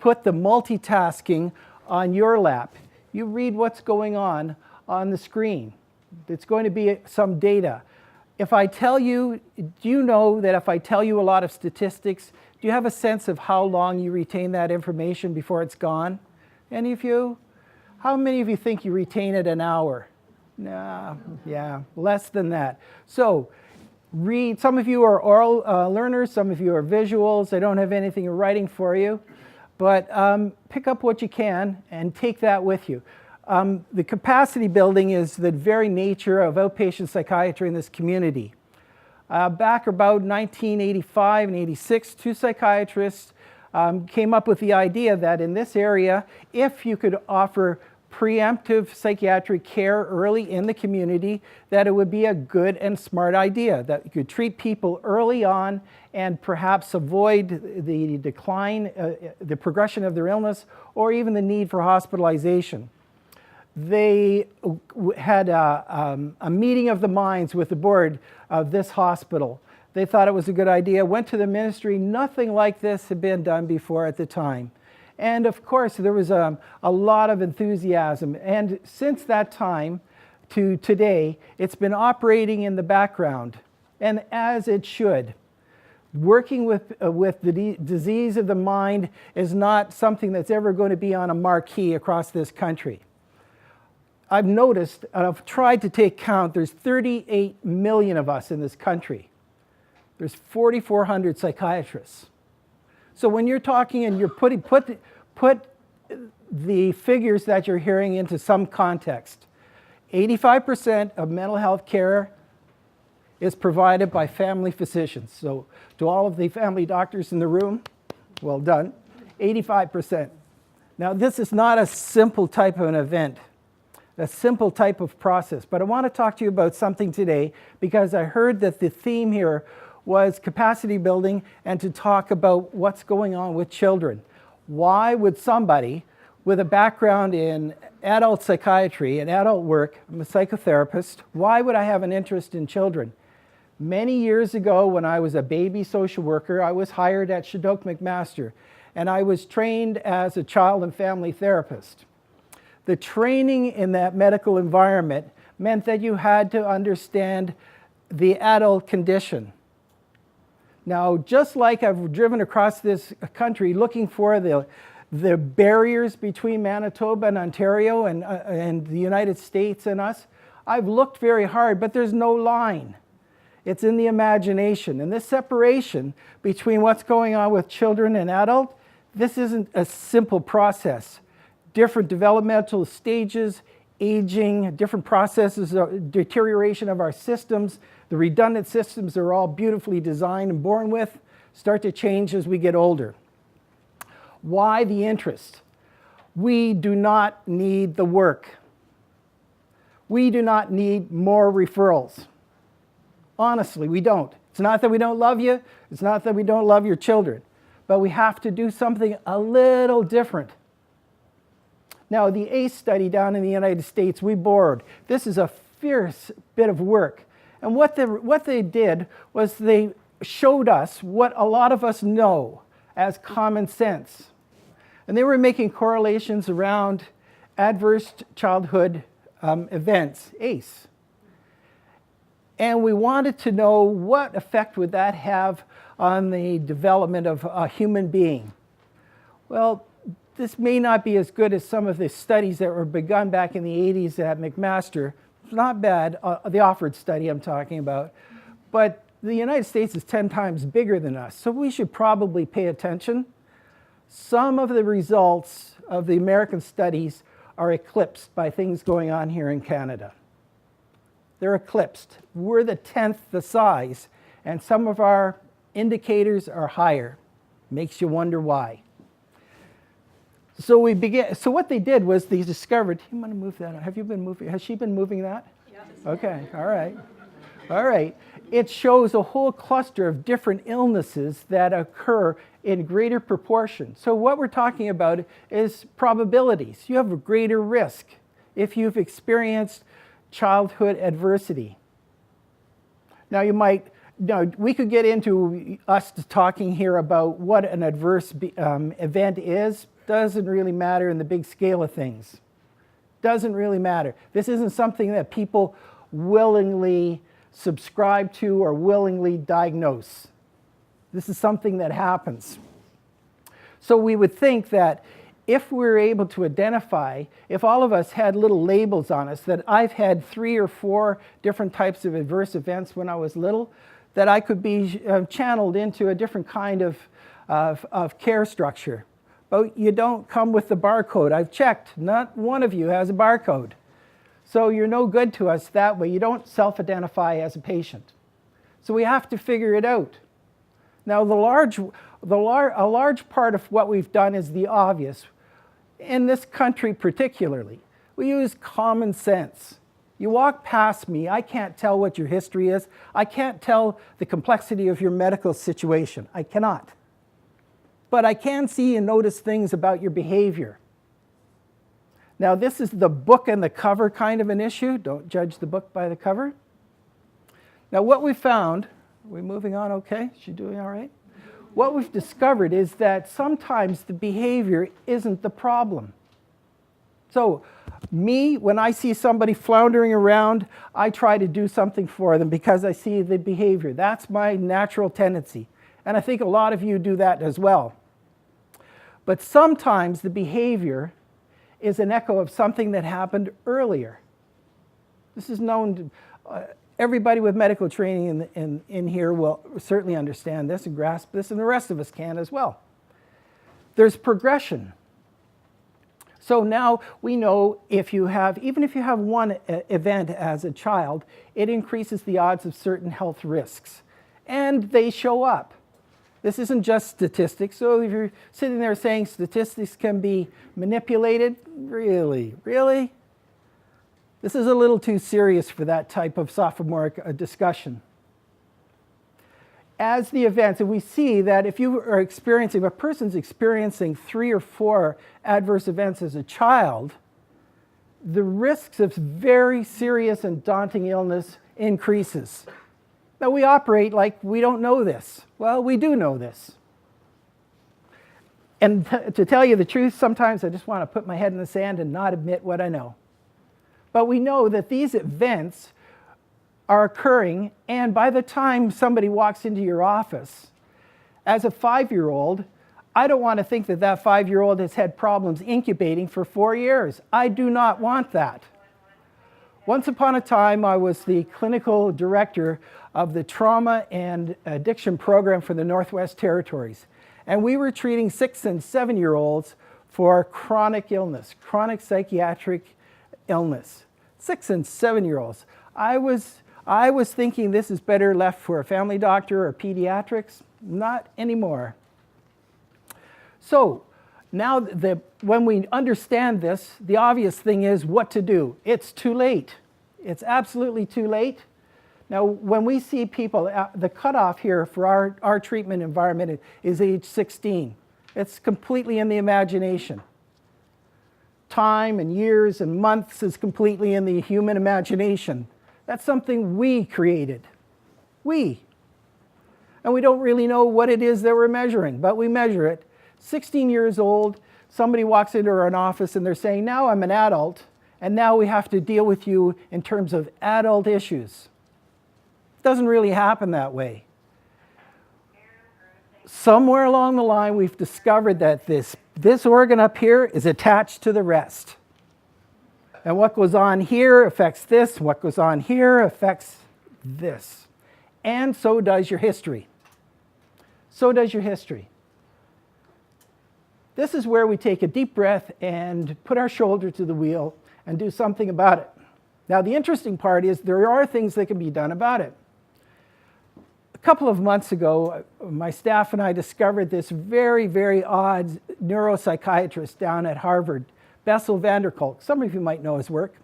put the multitasking on your lap. You read what's going on the screen. It's going to be some data. If I tell you, do you know that if I tell you a lot of statistics, do you have a sense of how long you retain that information before it's gone? Any of you? How many of you think you retain it an hour? Nah, yeah, less than that. So read. Some of you are oral learners, some of you are visuals. I don't have anything in writing for you, but pick up what you can and take that with you. The capacity building is the very nature of outpatient psychiatry in this community. Back about 1985 and 86, two psychiatrists came up with the idea that in this area, if you could offer preemptive psychiatric care early in the community, that it would be a good and smart idea, that you could treat people early on and perhaps avoid the decline, the progression of their illness, or even the need for hospitalization. They had a meeting of the minds with the board of this hospital. They thought it was a good idea, went to the ministry. Nothing like this had been done before at the time. And of course, there was a lot of enthusiasm. And since that time to today, it's been operating in the background, and as it should. Working with the disease of the mind is not something that's ever going to be on a marquee across this country. I've noticed, and I've tried to take count, there's 38 million of us in this country. There's 4,400 psychiatrists. So when you're talking and you're put the figures that you're hearing into some context, 85% of mental health care is provided by family physicians. So to all of the family doctors in the room, well done, 85%. Now this is not a simple type of an event, a simple type of process, but I want to talk to you about something today because I heard that the theme here was capacity building and to talk about what's going on with children. Why would somebody with a background in adult psychiatry and adult work, I'm a psychotherapist, why would I have an interest in children? Many years ago when I was a baby social worker, I was hired at Shadok McMaster, and I was trained as a child and family therapist. The training in that medical environment meant that you had to understand the adult condition. Now, just like I've driven across this country looking for the barriers between Manitoba and Ontario and the United States and us, I've looked very hard, but there's no line. It's in the imagination. And this separation between what's going on with children and adult, This isn't a simple process. Different developmental stages, aging, different processes, deterioration of our systems, the redundant systems are all beautifully designed and born with, start to change as we get older. Why the interest? We do not need the work. We do not need more referrals. Honestly, we don't. It's not that we don't love you. It's not that we don't love your children. But we have to do something a little different. Now, the ACE study down in the United States, we bored. This is a fierce bit of work. And what they did was they showed us what a lot of us know as common sense. And they were making correlations around adverse childhood events, ACE. And we wanted to know what effect would that have on the development of a human being. Well, this may not be as good as some of the studies that were begun back in the 80s at McMaster. It's not bad, the Offord study I'm talking about. But the United States is 10 times bigger than us, so we should probably pay attention. Some of the results of the American studies are eclipsed by things going on here in Canada. They're eclipsed. We're the 10th the size, and some of our indicators are higher. Makes you wonder why. So what they did was they discovered, you want to move that? Have you been moving? Has she been moving that? Yeah. Okay, all right. All right. It shows a whole cluster of different illnesses that occur in greater proportion. So what we're talking about is probabilities. You have a greater risk if you've experienced childhood adversity. Now we could get into us talking here about what an adverse event is. Doesn't really matter in the big scale of things. Doesn't really matter. This isn't something that people willingly subscribe to or willingly diagnose. This is something that happens. So we would think that if we're able to identify, if all of us had little labels on us, that I've had 3 or 4 different types of adverse events when I was little, that I could be channeled into a different kind of care structure. But you don't come with the barcode. I've checked. Not one of you has a barcode. So you're no good to us that way. You don't self-identify as a patient. So we have to figure it out. Now, a large part of what we've done is the obvious. In this country particularly, we use common sense. You walk past me, I can't tell what your history is. I can't tell the complexity of your medical situation. I cannot. But I can see and notice things about your behavior. Now, this is the book and the cover kind of an issue. Don't judge the book by the cover. Now, what we found, are we moving on okay? Is she doing all right? What we've discovered is that sometimes the behavior isn't the problem. So, when I see somebody floundering around, I try to do something for them because I see the behavior. That's my natural tendency. And I think a lot of you do that as well. But sometimes the behavior is an echo of something that happened earlier. This is known to everybody with medical training in here will certainly understand this and grasp this, and the rest of us can as well. There's progression. So now we know even if you have one event as a child, it increases the odds of certain health risks. And they show up. This isn't just statistics. So if you're sitting there saying statistics can be manipulated, really? This is a little too serious for that type of sophomoric discussion. As the events, and we see that if a person's experiencing 3 or 4 adverse events as a child, the risks of very serious and daunting illness increases. Now, we operate like we don't know this. Well, we do know this. And to tell you the truth, sometimes I just want to put my head in the sand and not admit what I know. But we know that these events are occurring, and by the time somebody walks into your office, as a 5-year-old, I don't want to think that that 5-year-old has had problems incubating for 4 years. I do not want that. Once upon a time, I was the clinical director of the trauma and addiction program for the Northwest Territories. And we were treating 6 and 7-year-olds for chronic illness, chronic psychiatric illness. 6 and 7-year-olds. I was thinking this is better left for a family doctor or pediatrics. Not anymore. So now when we understand this, the obvious thing is what to do. It's too late. It's absolutely too late. Now, when we see people, the cutoff here for our treatment environment is age 16. It's completely in the imagination. Time and years and months is completely in the human imagination. That's something we created. We. And we don't really know what it is that we're measuring, but we measure it. 16 years old, somebody walks into an office and they're saying, now I'm an adult, and now we have to deal with you in terms of adult issues. It doesn't really happen that way. Somewhere along the line, we've discovered that this organ up here is attached to the rest. And what goes on here affects this, what goes on here affects this. And so does your history. So does your history. This is where we take a deep breath and put our shoulder to the wheel and do something about it. Now, the interesting part is there are things that can be done about it. A couple of months ago, my staff and I discovered this very, very odd neuropsychiatrist down at Harvard, Bessel van der Kolk. Some of you might know his work.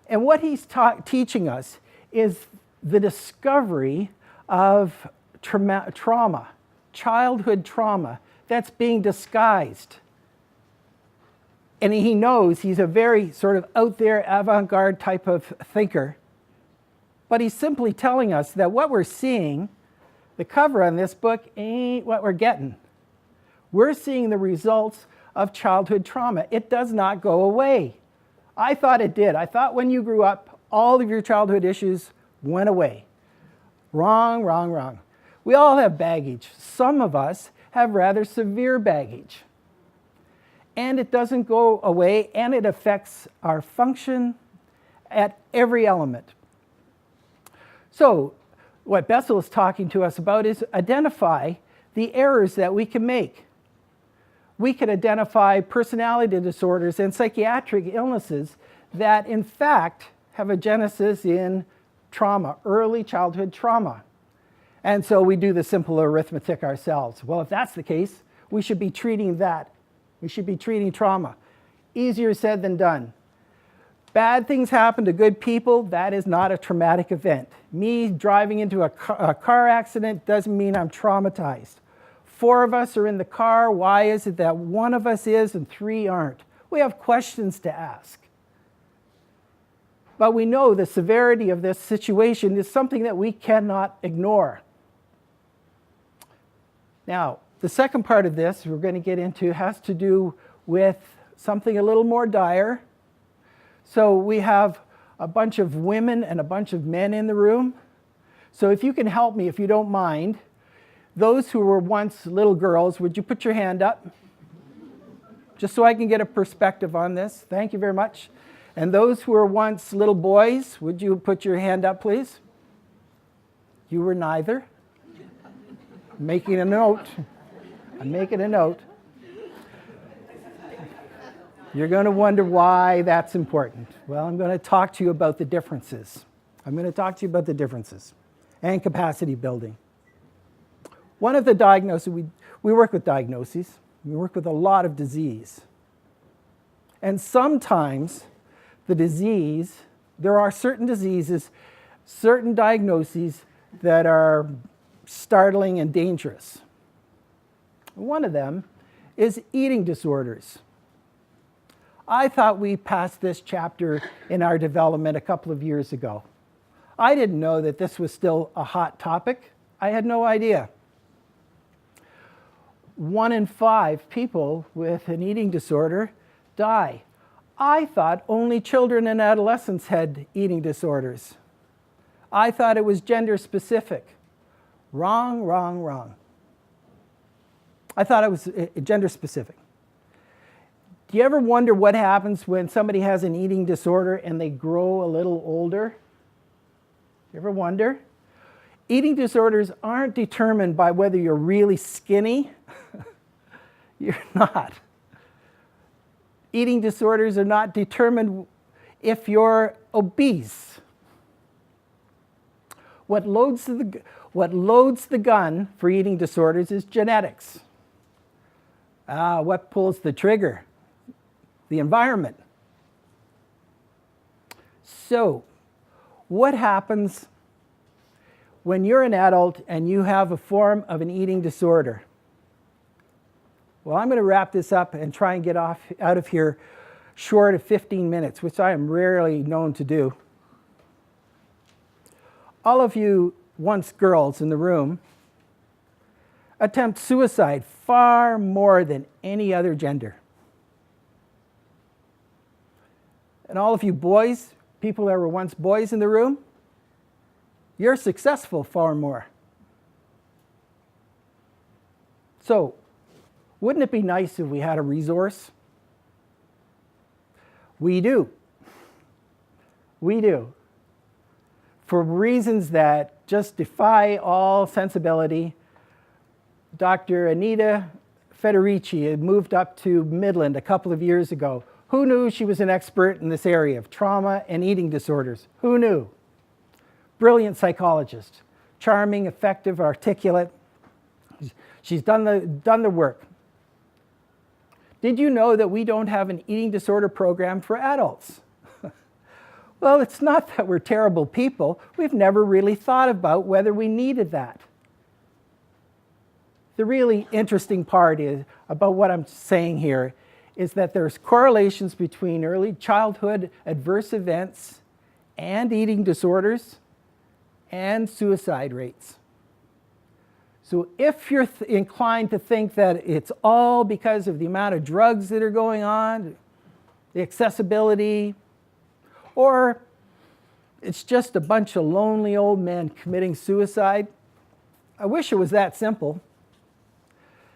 And what he's teaching us is the discovery of trauma, childhood trauma, that's being disguised. And he knows he's a very sort of out there avant-garde type of thinker. But he's simply telling us that what we're seeing, the cover on this book, ain't what we're getting. We're seeing the results of childhood trauma. It does not go away. I thought it did. I thought when you grew up, all of your childhood issues went away. Wrong, wrong, wrong. We all have baggage. Some of us have rather severe baggage. And it doesn't go away, and it affects our function at every element. So what Bessel is talking to us about is identify the errors that we can make. We can identify personality disorders and psychiatric illnesses that in fact have a genesis in trauma, early childhood trauma. And so we do the simple arithmetic ourselves. Well, if that's the case, we should be treating that. We should be treating trauma. Easier said than done. Bad things happen to good people. That is not a traumatic event. Me driving into a car accident doesn't mean I'm traumatized. 4 of us are in the car. Why is it that 1 of us is and 3 aren't? We have questions to ask. But we know the severity of this situation is something that we cannot ignore. Now, the second part of this we're going to get into has to do with something a little more dire. So we have a bunch of women and a bunch of men in the room. So if you can help me, if you don't mind, those who were once little girls, would you put your hand up? Just so I can get a perspective on this. Thank you very much. And those who were once little boys, would you put your hand up, please? You were neither. I'm making a note. I'm making a note. You're going to wonder why that's important. Well, I'm going to talk to you about the differences. I'm going to talk to you about the differences and capacity building. One of the diagnoses, we work with diagnoses. We work with a lot of disease. And sometimes the disease, there are certain diseases, certain diagnoses that are startling and dangerous. One of them is eating disorders. I thought we passed this chapter in our development a couple of years ago. I didn't know that this was still a hot topic. I had no idea. 1 in 5 people with an eating disorder die. I thought only children and adolescents had eating disorders. I thought it was gender specific. Wrong, wrong, wrong. I thought it was gender specific. Do you ever wonder what happens when somebody has an eating disorder and they grow a little older? You ever wonder? Eating disorders aren't determined by whether you're really skinny. You're not. Eating disorders are not determined if you're obese. What loads the gun for eating disorders is genetics. What pulls the trigger? The environment. So, what happens when you're an adult and you have a form of an eating disorder? Well, I'm going to wrap this up and try and get out of here short of 15 minutes, which I am rarely known to do. All of you once girls in the room attempt suicide far more than any other gender. And all of you boys, people that were once boys in the room, you're successful far more. So, wouldn't it be nice if we had a resource? We do. We do. For reasons that just defy all sensibility, Dr. Anita Federici had moved up to Midland a couple of years ago. Who knew she was an expert in this area of trauma and eating disorders? Who knew? Brilliant psychologist, charming, effective, articulate. She's done the work. Did you know that we don't have an eating disorder program for adults? Well, it's not that we're terrible people. We've never really thought about whether we needed that. The really interesting part is about what I'm saying here is that there's correlations between early childhood adverse events and eating disorders and suicide rates. So if you're inclined to think that it's all because of the amount of drugs that are going on, the accessibility, or it's just a bunch of lonely old men committing suicide, I wish it was that simple.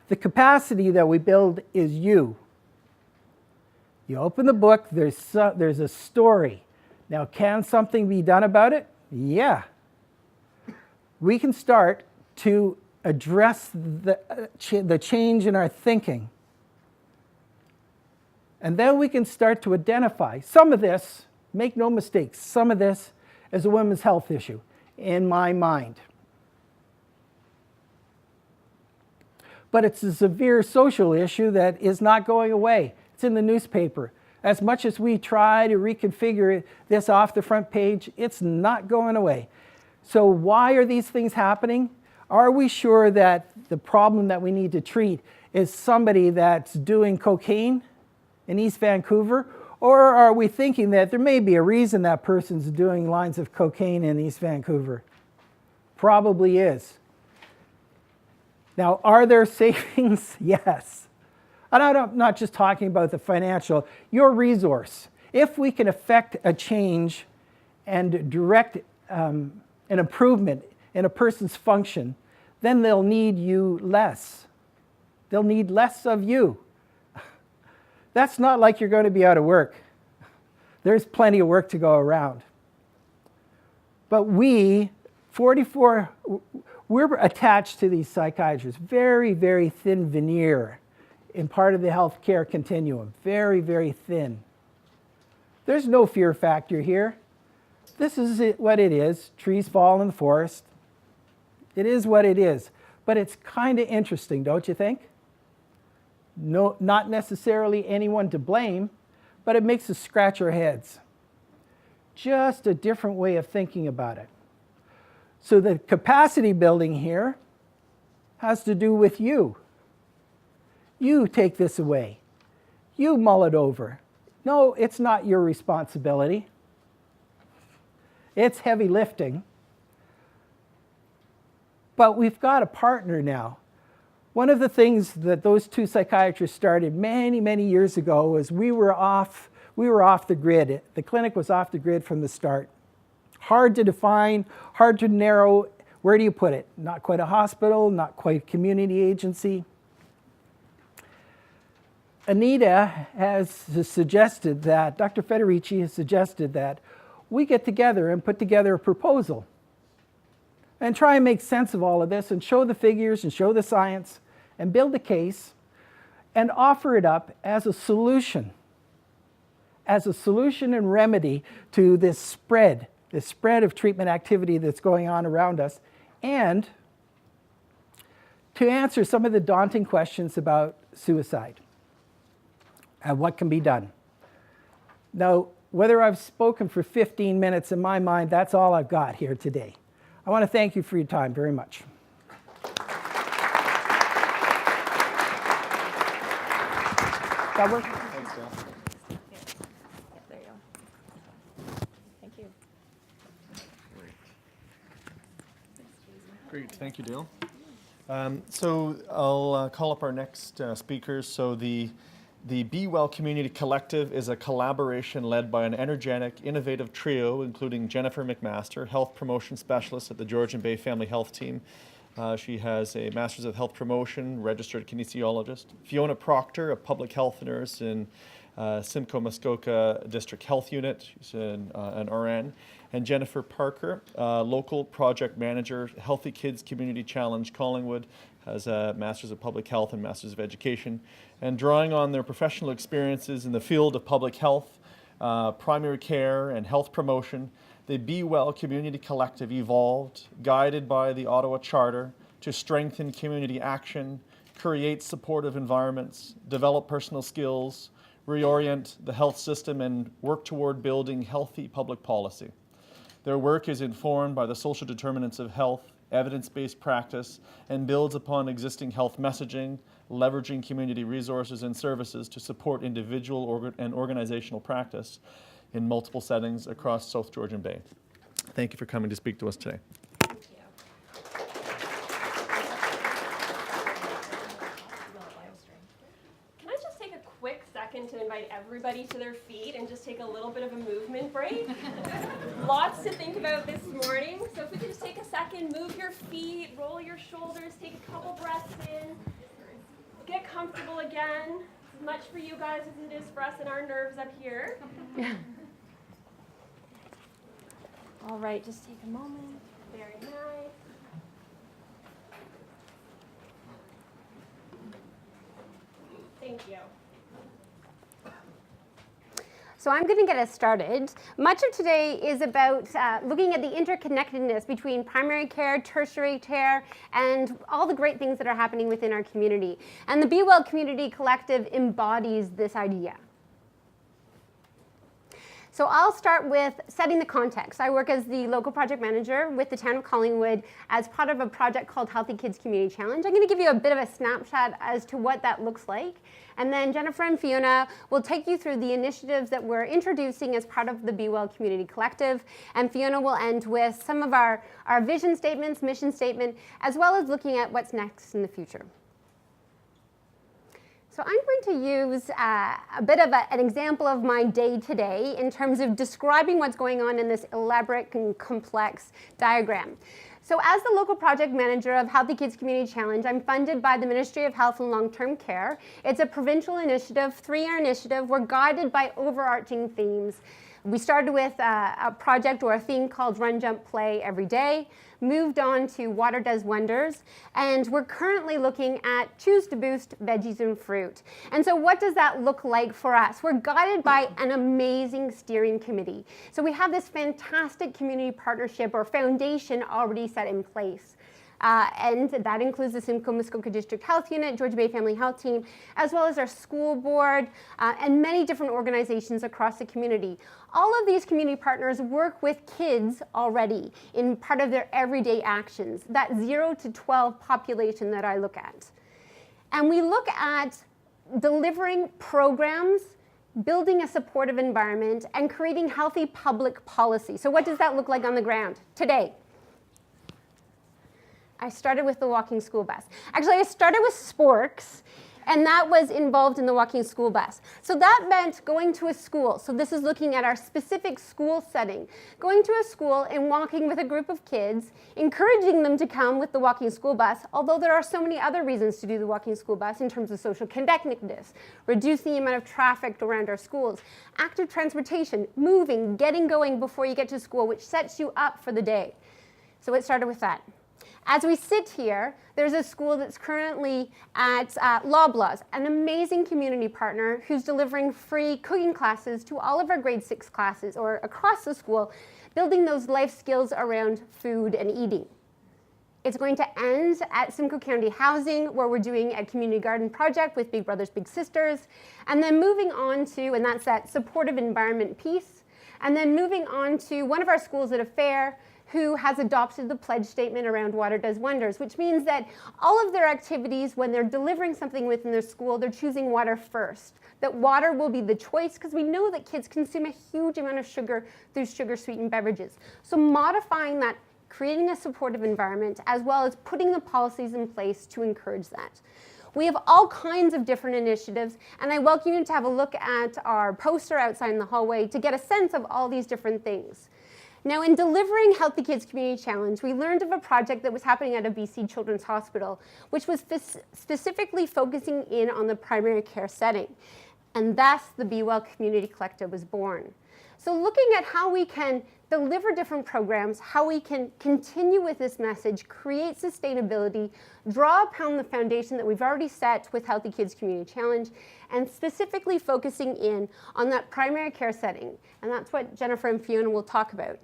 The capacity that we build is you. You open the book, there's a story. Now, can something be done about it? Yeah. We can start to address the change in our thinking. And then we can start to identify some of this, make no mistakes, some of this is a women's health issue in my mind. But it's a severe social issue that is not going away. It's in the newspaper. As much as we try to reconfigure this off the front page, it's not going away. So why are these things happening? Are we sure that the problem that we need to treat is somebody that's doing cocaine in East Vancouver? Or are we thinking that there may be a reason that person's doing lines of cocaine in East Vancouver? Probably is. Now, are there savings? Yes. And I'm not just talking about the financial, your resource. If we can affect a change and direct an improvement in a person's function, then they'll need you less. They'll need less of you. That's not like you're going to be out of work. There's plenty of work to go around. But we, 44, we're attached to these psychiatrists. Very, very thin veneer in part of the healthcare continuum. Very, very thin. There's no fear factor here. This is what it is. Trees fall in the forest. It is what it is. But it's kind of interesting, don't you think? No, not necessarily anyone to blame, but it makes us scratch our heads. Just a different way of thinking about it. So the capacity building here has to do with you. You take this away. You mull it over. No, it's not your responsibility. It's heavy lifting. But we've got a partner now. One of the things that those two psychiatrists started many, many years ago was we were off the grid. The clinic was off the grid from the start. Hard to define, hard to narrow. Where do you put it? Not quite a hospital, not quite a community agency. Anita has suggested that, Dr. Federici has suggested that we get together and put together a proposal. and try and make sense of all of this and show the figures and show the science and build a case and offer it up as a solution and remedy to this spread of treatment activity that's going on around us, and to answer some of the daunting questions about suicide and what can be done. Now, whether I've spoken for 15 minutes, in my mind, that's all I've got here today. I want to thank you for your time very much. That work? Thanks, Dale. There you go. Thank you. Great, thank you, Dale. So I'll call up our next speakers. So the Be Well Community Collective is a collaboration led by an energetic, innovative trio, including Jennifer McMaster, Health Promotion Specialist at the Georgian Bay Family Health Team. She has a Master's of Health Promotion, registered kinesiologist. Fiona Proctor, a public health nurse in Simcoe Muskoka District Health Unit. She's an RN. And Jennifer Parker, local project manager, Healthy Kids Community Challenge, Collingwood, has a Master's of Public Health and Master's of Education. And drawing on their professional experiences in the field of public health, primary care, and health promotion, the Be Well Community Collective evolved, guided by the Ottawa Charter, to strengthen community action, create supportive environments, develop personal skills, reorient the health system, and work toward building healthy public policy. Their work is informed by the social determinants of health, evidence-based practice, and builds upon existing health messaging, leveraging community resources and services to support individual and organizational practice in multiple settings across South Georgian Bay. Thank you for coming to speak to us today. To invite everybody to their feet and just take a little bit of a movement break. Lots to think about this morning. So if we could just take a second, move your feet, roll your shoulders, take a couple breaths in, get comfortable again. As much for you guys as it is for us and our nerves up here. All right, just take a moment. Very nice. Thank you. So I'm going to get us started. Much of today is about looking at the interconnectedness between primary care, tertiary care, and all the great things that are happening within our community. And the Be Well Community Collective embodies this idea. So I'll start with setting the context. I work as the local project manager with the town of Collingwood as part of a project called Healthy Kids Community Challenge. I'm going to give you a bit of a snapshot as to what that looks like. And then Jennifer and Fiona will take you through the initiatives that we're introducing as part of the Be Well Community Collective. And Fiona will end with some of our vision statements, mission statement, as well as looking at what's next in the future. So I'm going to use a bit of an example of my day today in terms of describing what's going on in this elaborate and complex diagram. So as the local project manager of Healthy Kids Community Challenge, I'm funded by the Ministry of Health and Long-Term Care. It's a provincial initiative, 3-year initiative. We're guided by overarching themes. We started with a project or a theme called Run, Jump, Play Every Day, moved on to Water Does Wonders, and we're currently looking at Choose to Boost Veggies and Fruit. And so what does that look like for us? We're guided by an amazing steering committee. So we have this fantastic community partnership or foundation already set in place. And that includes the Simcoe Muskoka District Health Unit, Georgian Bay Family Health Team, as well as our school board and many different organizations across the community. All of these community partners work with kids already in part of their everyday actions, that 0 to 12 population that I look at. And we look at delivering programs, building a supportive environment, and creating healthy public policy. So what does that look like on the ground today? I started with the walking school bus. Actually, I started with sporks, and that was involved in the walking school bus. So that meant going to a school. So this is looking at our specific school setting. Going to a school and walking with a group of kids, encouraging them to come with the walking school bus, although there are so many other reasons to do the walking school bus in terms of social connectedness, reduce the amount of traffic around our schools, active transportation, moving, getting going before you get to school, which sets you up for the day. So it started with that. As we sit here, there's a school that's currently at Loblaws, an amazing community partner who's delivering free cooking classes to all of our grade 6 classes or across the school, building those life skills around food and eating. It's going to end at Simcoe County Housing, where we're doing a community garden project with Big Brothers Big Sisters, and then moving on to, and that's that supportive environment piece, and then moving on to one of our schools at a fair who has adopted the pledge statement around Water Does Wonders, which means that all of their activities, when they're delivering something within their school, they're choosing water first. That water will be the choice, because we know that kids consume a huge amount of sugar through sugar-sweetened beverages. So modifying that, creating a supportive environment, as well as putting the policies in place to encourage that. We have all kinds of different initiatives, and I welcome you to have a look at our poster outside in the hallway to get a sense of all these different things. Now, in delivering Healthy Kids Community Challenge, we learned of a project that was happening at a BC Children's Hospital, which was specifically focusing in on the primary care setting. And thus, the Be Well Community Collective was born. So looking at how we can deliver different programs, how we can continue with this message, create sustainability, draw upon the foundation that we've already set with Healthy Kids Community Challenge, and specifically focusing in on that primary care setting. And that's what Jennifer and Fiona will talk about.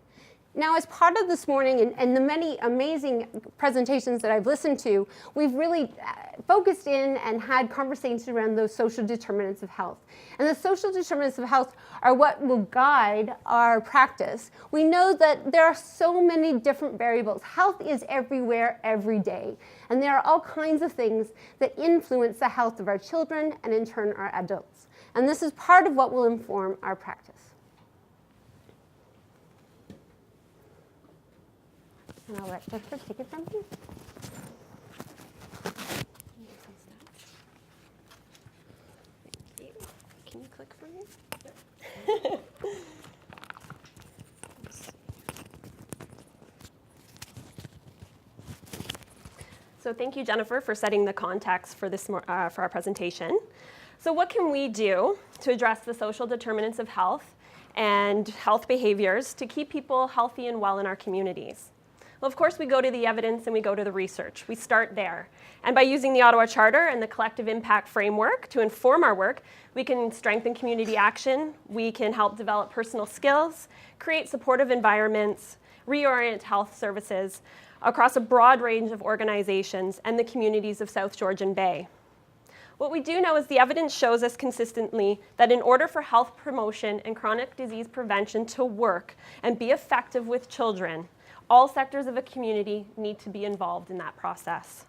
Now, as part of this morning and the many amazing presentations that I've listened to, we've really focused in and had conversations around those social determinants of health. And the social determinants of health are what will guide our practice. We know that there are so many different variables. Health is everywhere, every day. And there are all kinds of things that influence the health of our children and in turn our adults. And this is part of what will inform our practice. And I'll let Jennifer take it from here. Thank you. Can you click for me? So thank you, Jennifer, for setting the context for for our presentation. So what can we do to address the social determinants of health and health behaviors to keep people healthy and well in our communities? Well, of course, we go to the evidence and we go to the research. We start there. And by using the Ottawa Charter and the collective impact framework to inform our work, we can strengthen community action, we can help develop personal skills, create supportive environments, reorient health services across a broad range of organizations and the communities of South Georgian Bay. What we do know is the evidence shows us consistently that in order for health promotion and chronic disease prevention to work and be effective with children, all sectors of a community need to be involved in that process.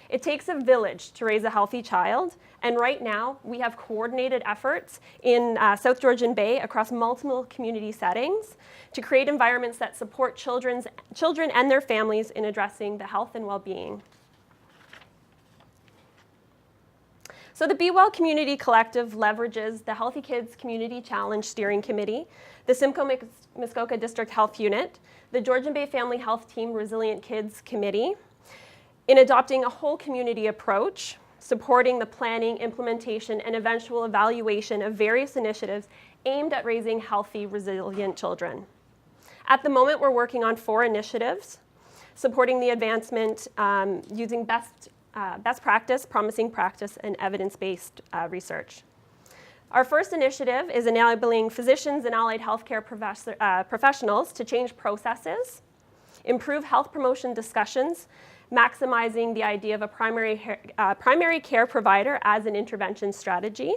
It takes a village to raise a healthy child, and right now we have coordinated efforts in South Georgian Bay across multiple community settings to create environments that support children and their families in addressing the health and well-being. So the Be Well Community Collective leverages the Healthy Kids Community Challenge Steering Committee, the Simcoe-Muskoka District Health Unit, the Georgian Bay Family Health Team Resilient Kids Committee, in adopting a whole community approach, supporting the planning, implementation, and eventual evaluation of various initiatives aimed at raising healthy, resilient children. At the moment, we're working on 4 initiatives, supporting the advancement using best practice, promising practice, and evidence-based research. Our first initiative is enabling physicians and allied healthcare professionals to change processes, improve health promotion discussions, maximizing the idea of a primary care provider as an intervention strategy.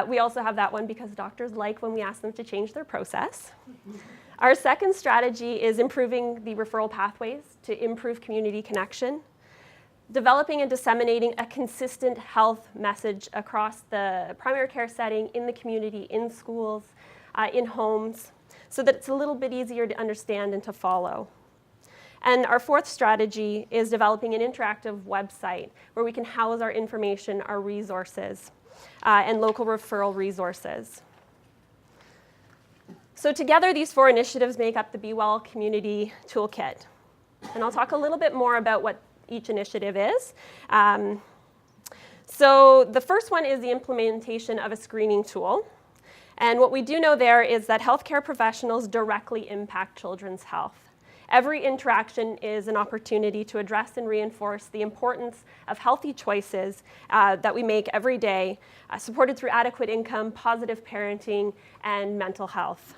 We also have that one because doctors like when we ask them to change their process. Our second strategy is improving the referral pathways to improve community connection, developing and disseminating a consistent health message across the primary care setting, in the community, in schools, in homes, so that it's a little bit easier to understand and to follow. And our fourth strategy is developing an interactive website where we can house our information, our resources, and local referral resources. So together, these 4 initiatives make up the Be Well Community Toolkit. And I'll talk a little bit more about what each initiative is. So the first one is the implementation of a screening tool. And what we do know there is that healthcare professionals directly impact children's health. Every interaction is an opportunity to address and reinforce the importance of healthy choices that we make every day, supported through adequate income, positive parenting, and mental health.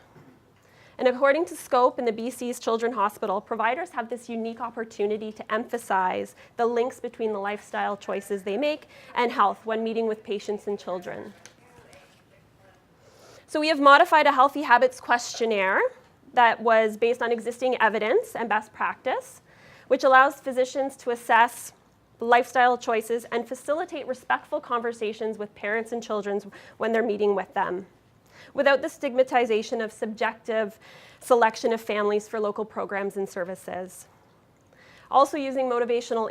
And according to Scope in the BC's Children's Hospital, providers have this unique opportunity to emphasize the links between the lifestyle choices they make and health when meeting with patients and children. So we have modified a healthy habits questionnaire that was based on existing evidence and best practice, which allows physicians to assess lifestyle choices and facilitate respectful conversations with parents and children when they're meeting with them, without the stigmatization of subjective selection of families for local programs and services. Also using motivational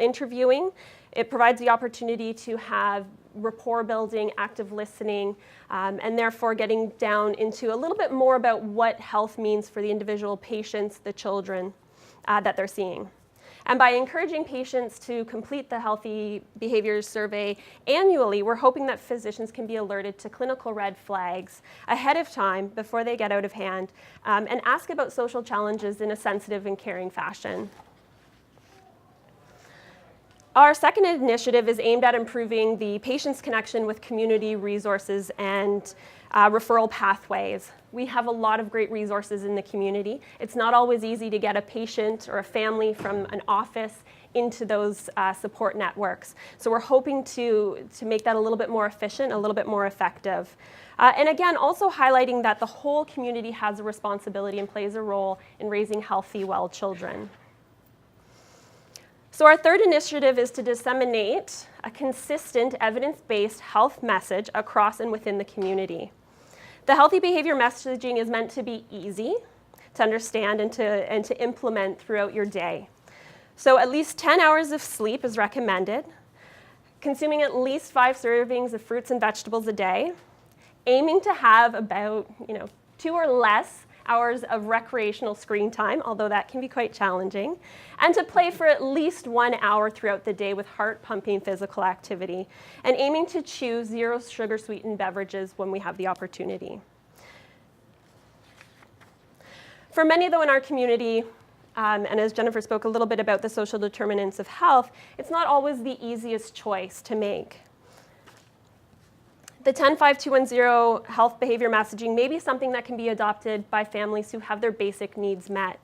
interviewing, it provides the opportunity to have rapport building, active listening, and therefore getting down into a little bit more about what health means for the individual patients, the children that they're seeing. And by encouraging patients to complete the healthy behaviors survey annually, we're hoping that physicians can be alerted to clinical red flags ahead of time before they get out of hand, and ask about social challenges in a sensitive and caring fashion. Our second initiative is aimed at improving the patient's connection with community resources and referral pathways. We have a lot of great resources in the community. It's not always easy to get a patient or a family from an office into those support networks. So we're hoping to make that a little bit more efficient, a little bit more effective. And again, also highlighting that the whole community has a responsibility and plays a role in raising healthy, well children. So our third initiative is to disseminate a consistent evidence-based health message across and within the community. The healthy behavior messaging is meant to be easy to understand and to implement throughout your day. So at least 10 hours of sleep is recommended, consuming at least 5 servings of fruits and vegetables a day, aiming to have about 2 or less hours of recreational screen time, although that can be quite challenging, and to play for at least 1 hour throughout the day with heart-pumping physical activity, and aiming to choose 0 sugar-sweetened beverages when we have the opportunity. For many, though, in our community, and as Jennifer spoke a little bit about the social determinants of health, it's not always the easiest choice to make. The 10-5-2-1-0 health behavior messaging may be something that can be adopted by families who have their basic needs met.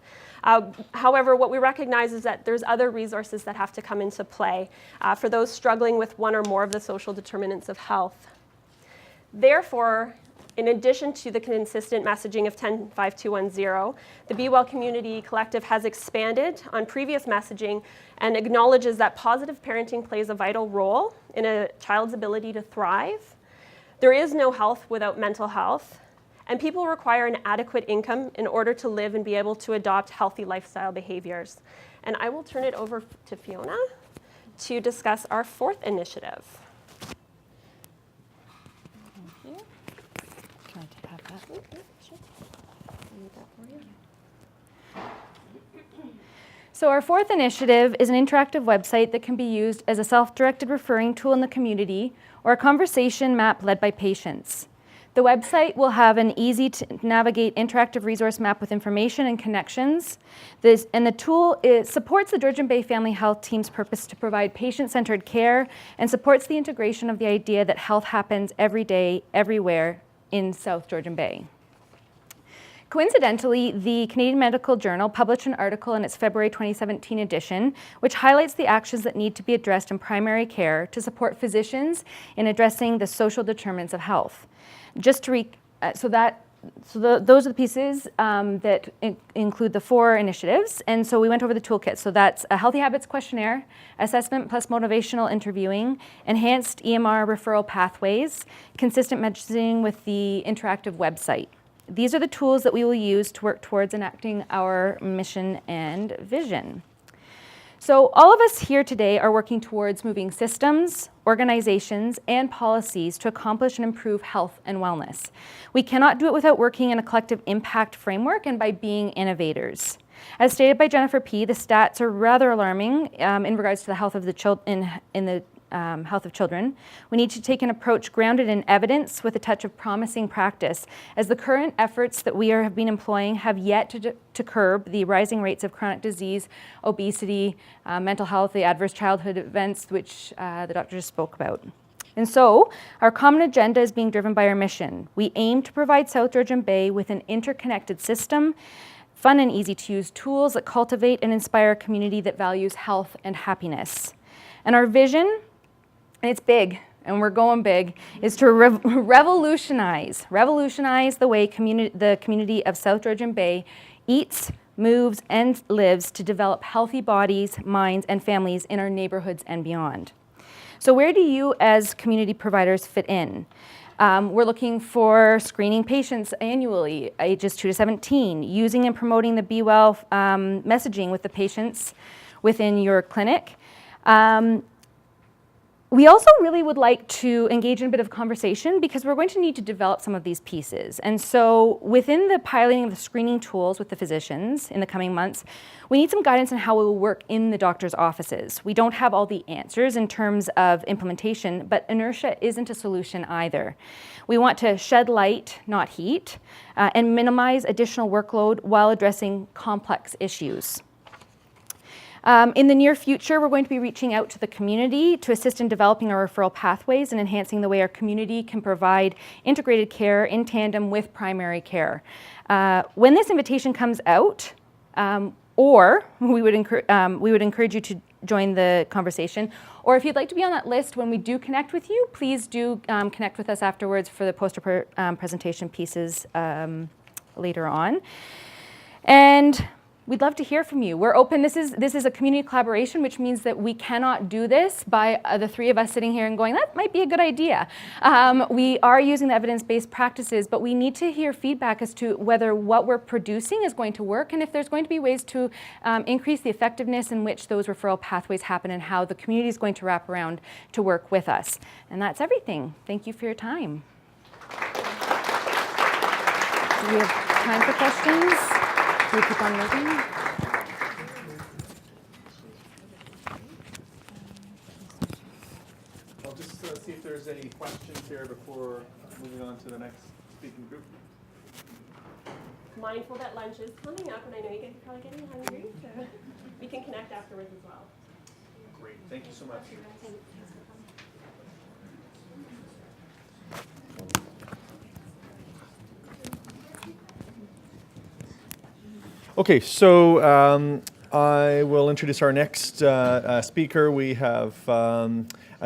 However, what we recognize is that there's other resources that have to come into play for those struggling with one or more of the social determinants of health. Therefore, in addition to the consistent messaging of 10-5-2-1-0, the Be Well Community Collective has expanded on previous messaging and acknowledges that positive parenting plays a vital role in a child's ability to thrive. There is no health without mental health, and people require an adequate income in order to live and be able to adopt healthy lifestyle behaviors. And I will turn it over to Fiona to discuss our fourth initiative. Thank you. Can I have that? Sure. I need that for you. So our fourth initiative is an interactive website that can be used as a self-directed referring tool in the community or a conversation map led by patients. The website will have an easy-to-navigate interactive resource map with information and connections. And the tool supports the Georgian Bay Family Health Team's purpose to provide patient-centered care and supports the integration of the idea that health happens every day, everywhere in South Georgian Bay. Coincidentally, the Canadian Medical Journal published an article in its February 2017 edition, which highlights the actions that need to be addressed in primary care to support physicians in addressing the social determinants of health. Just to those are the pieces that include the 4 initiatives, and so we went over the toolkit. So that's a healthy habits questionnaire, assessment plus motivational interviewing, enhanced EMR referral pathways, consistent messaging with the interactive website. These are the tools that we will use to work towards enacting our mission and vision. So all of us here today are working towards moving systems, organizations, and policies to accomplish and improve health and wellness. We cannot do it without working in a collective impact framework and by being innovators. As stated by Jennifer P., the stats are rather alarming in regards to the health of the health of children. We need to take an approach grounded in evidence with a touch of promising practice, as the current efforts that we have been employing have yet to curb the rising rates of chronic disease, obesity, mental health, the adverse childhood events, which the doctor just spoke about. And so, our common agenda is being driven by our mission. We aim to provide South Georgian Bay with an interconnected system, fun and easy to use tools that cultivate and inspire a community that values health and happiness. And our vision, and it's big, and we're going big, is to revolutionize the way the community of South Georgian Bay eats, moves, and lives to develop healthy bodies, minds, and families in our neighborhoods and beyond. So where do you as community providers fit in? We're looking for screening patients annually, ages 2 to 17, using and promoting the Be Well messaging with the patients within your clinic. We also really would like to engage in a bit of conversation because we're going to need to develop some of these pieces. And so within the piloting of the screening tools with the physicians in the coming months, we need some guidance on how it will work in the doctor's offices. We don't have all the answers in terms of implementation, but inertia isn't a solution either. We want to shed light, not heat, and minimize additional workload while addressing complex issues. In the near future, we're going to be reaching out to the community to assist in developing our referral pathways and enhancing the way our community can provide integrated care in tandem with primary care. When this invitation comes out, or we would encourage you to join the conversation, or if you'd like to be on that list when we do connect with you, please do connect with us afterwards for the poster presentation pieces later on. And we'd love to hear from you. We're open. This is a community collaboration, which means that we cannot do this by the three of us sitting here and going, that might be a good idea. We are using the evidence-based practices, but we need to hear feedback as to whether what we're producing is going to work and if there's going to be ways to increase the effectiveness in which those referral pathways happen and how the community is going to wrap around to work with us. And that's everything. Thank you for your time. Do we have time for questions? Can we keep on moving? I'll just see if there's any questions here before moving on to the next speaking group. Mindful that lunch is coming up, and I know you guys are probably getting hungry, so we can connect afterwards as well. Great, thank you so much. Okay, so I will introduce our next speaker. We have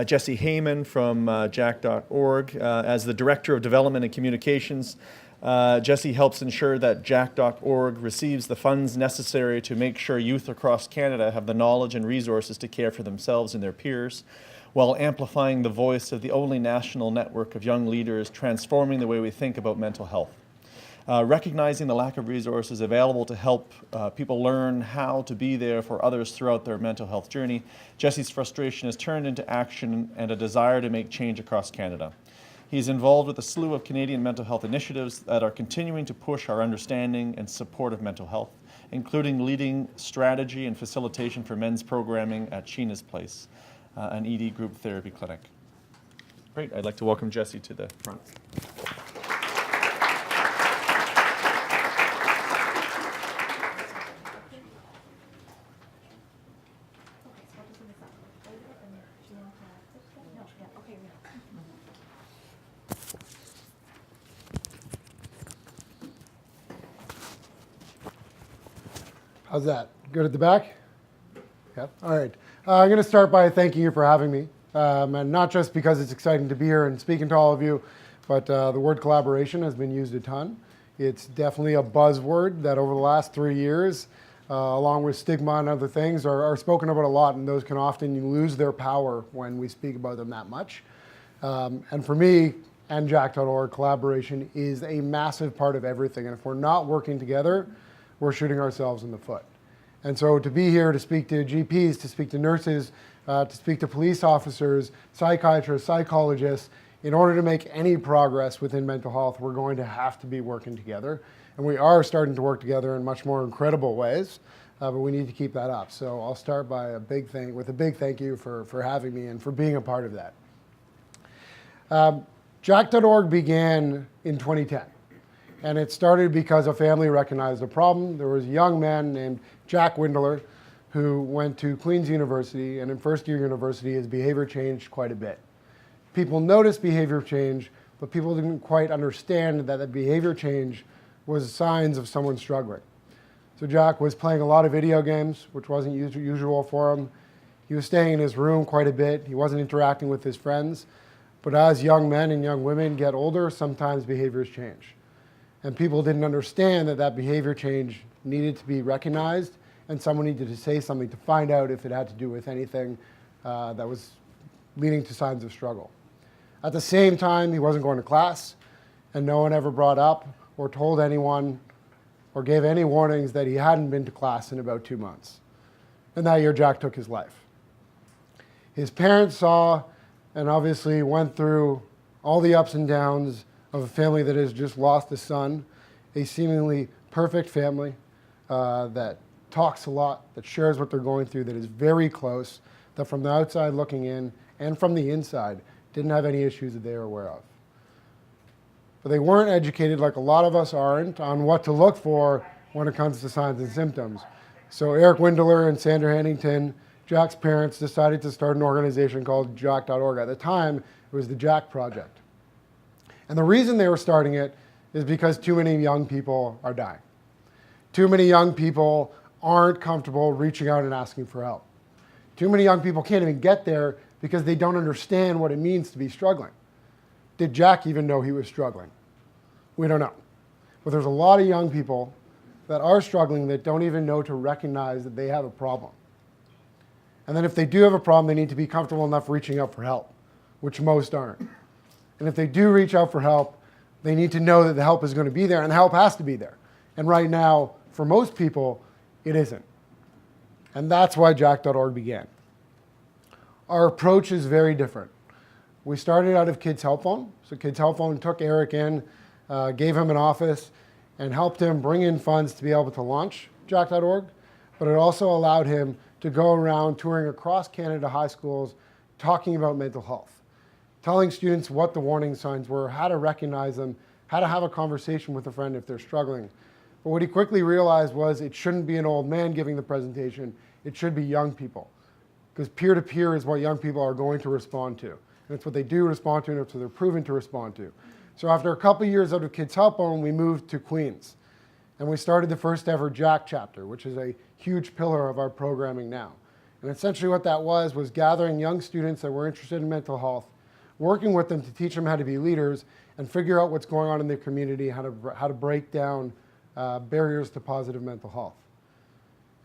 Jesse Heyman from jack.org. As the Director of Development and Communications, Jesse helps ensure that jack.org receives the funds necessary to make sure youth across Canada have the knowledge and resources to care for themselves and their peers, while amplifying the voice of the only national network of young leaders transforming the way we think about mental health. Recognizing the lack of resources available to help people learn how to be there for others throughout their mental health journey, Jesse's frustration has turned into action and a desire to make change across Canada. He's involved with a slew of Canadian mental health initiatives that are continuing to push our understanding and support of mental health, including leading strategy and facilitation for men's programming at Sheena's Place, an ED group therapy clinic. Great, I'd like to welcome Jesse to the front. How's that? Good at the back? Yeah. All right. I'm going to start by thanking you for having me, and not just because it's exciting to be here and speaking to all of you, but the word collaboration has been used a ton. It's definitely a buzzword that over the last 3 years, along with stigma and other things, are spoken about a lot, and those can often lose their power when we speak about them that much. And for me and jack.org, collaboration is a massive part of everything, and if we're not working together, we're shooting ourselves in the foot. And so to be here to speak to GPs, to speak to nurses, to speak to police officers, psychiatrists, psychologists, in order to make any progress within mental health, we're going to have to be working together. And we are starting to work together in much more incredible ways, but we need to keep that up. So I'll start by a big thank you for having me and for being a part of that. Jack.org began in 2010. And it started because a family recognized a problem. There was a young man named Jack Windler who went to Queen's University, and in first year university, his behavior changed quite a bit. People noticed behavior change, but people didn't quite understand that the behavior change was signs of someone struggling. So Jack was playing a lot of video games, which wasn't usual for him. He was staying in his room quite a bit. He wasn't interacting with his friends. But as young men and young women get older, sometimes behaviors change. And people didn't understand that that behavior change needed to be recognized, and someone needed to say something to find out if it had to do with anything that was leading to signs of struggle. At the same time, he wasn't going to class, and no one ever brought up or told anyone or gave any warnings that he hadn't been to class in about 2 months. And that year, Jack took his life. His parents saw and obviously went through all the ups and downs of a family that has just lost a son, a seemingly perfect family that talks a lot, that shares what they're going through, that is very close, that from the outside looking in and from the inside didn't have any issues that they were aware of. But they weren't educated, like a lot of us aren't, on what to look for when it comes to signs and symptoms. So Eric Windler and Sandra Hannington, Jack's parents, decided to start an organization called Jack.org. At the time, it was the Jack Project. And the reason they were starting it is because too many young people are dying. Too many young people aren't comfortable reaching out and asking for help. Too many young people can't even get there because they don't understand what it means to be struggling. Did Jack even know he was struggling? We don't know. But there's a lot of young people that are struggling that don't even know to recognize that they have a problem. And then if they do have a problem, they need to be comfortable enough reaching out for help, which most aren't. And if they do reach out for help, they need to know that the help is going to be there, and the help has to be there. And right now, for most people, it isn't. And that's why Jack.org began. Our approach is very different. We started out of Kids Help Phone. So Kids Help Phone took Eric in, gave him an office, and helped him bring in funds to be able to launch Jack.org. But it also allowed him to go around touring across Canada high schools, talking about mental health, telling students what the warning signs were, how to recognize them, how to have a conversation with a friend if they're struggling. But what he quickly realized was it shouldn't be an old man giving the presentation, it should be young people. Because peer-to-peer is what young people are going to respond to. And it's what they do respond to, and it's what they're proven to respond to. So after a couple years out of Kids Help Phone, we moved to Queen's. And we started the first ever Jack chapter, which is a huge pillar of our programming now. And essentially what that was gathering young students that were interested in mental health, working with them to teach them how to be leaders, and figure out what's going on in their community, how to break down barriers to positive mental health.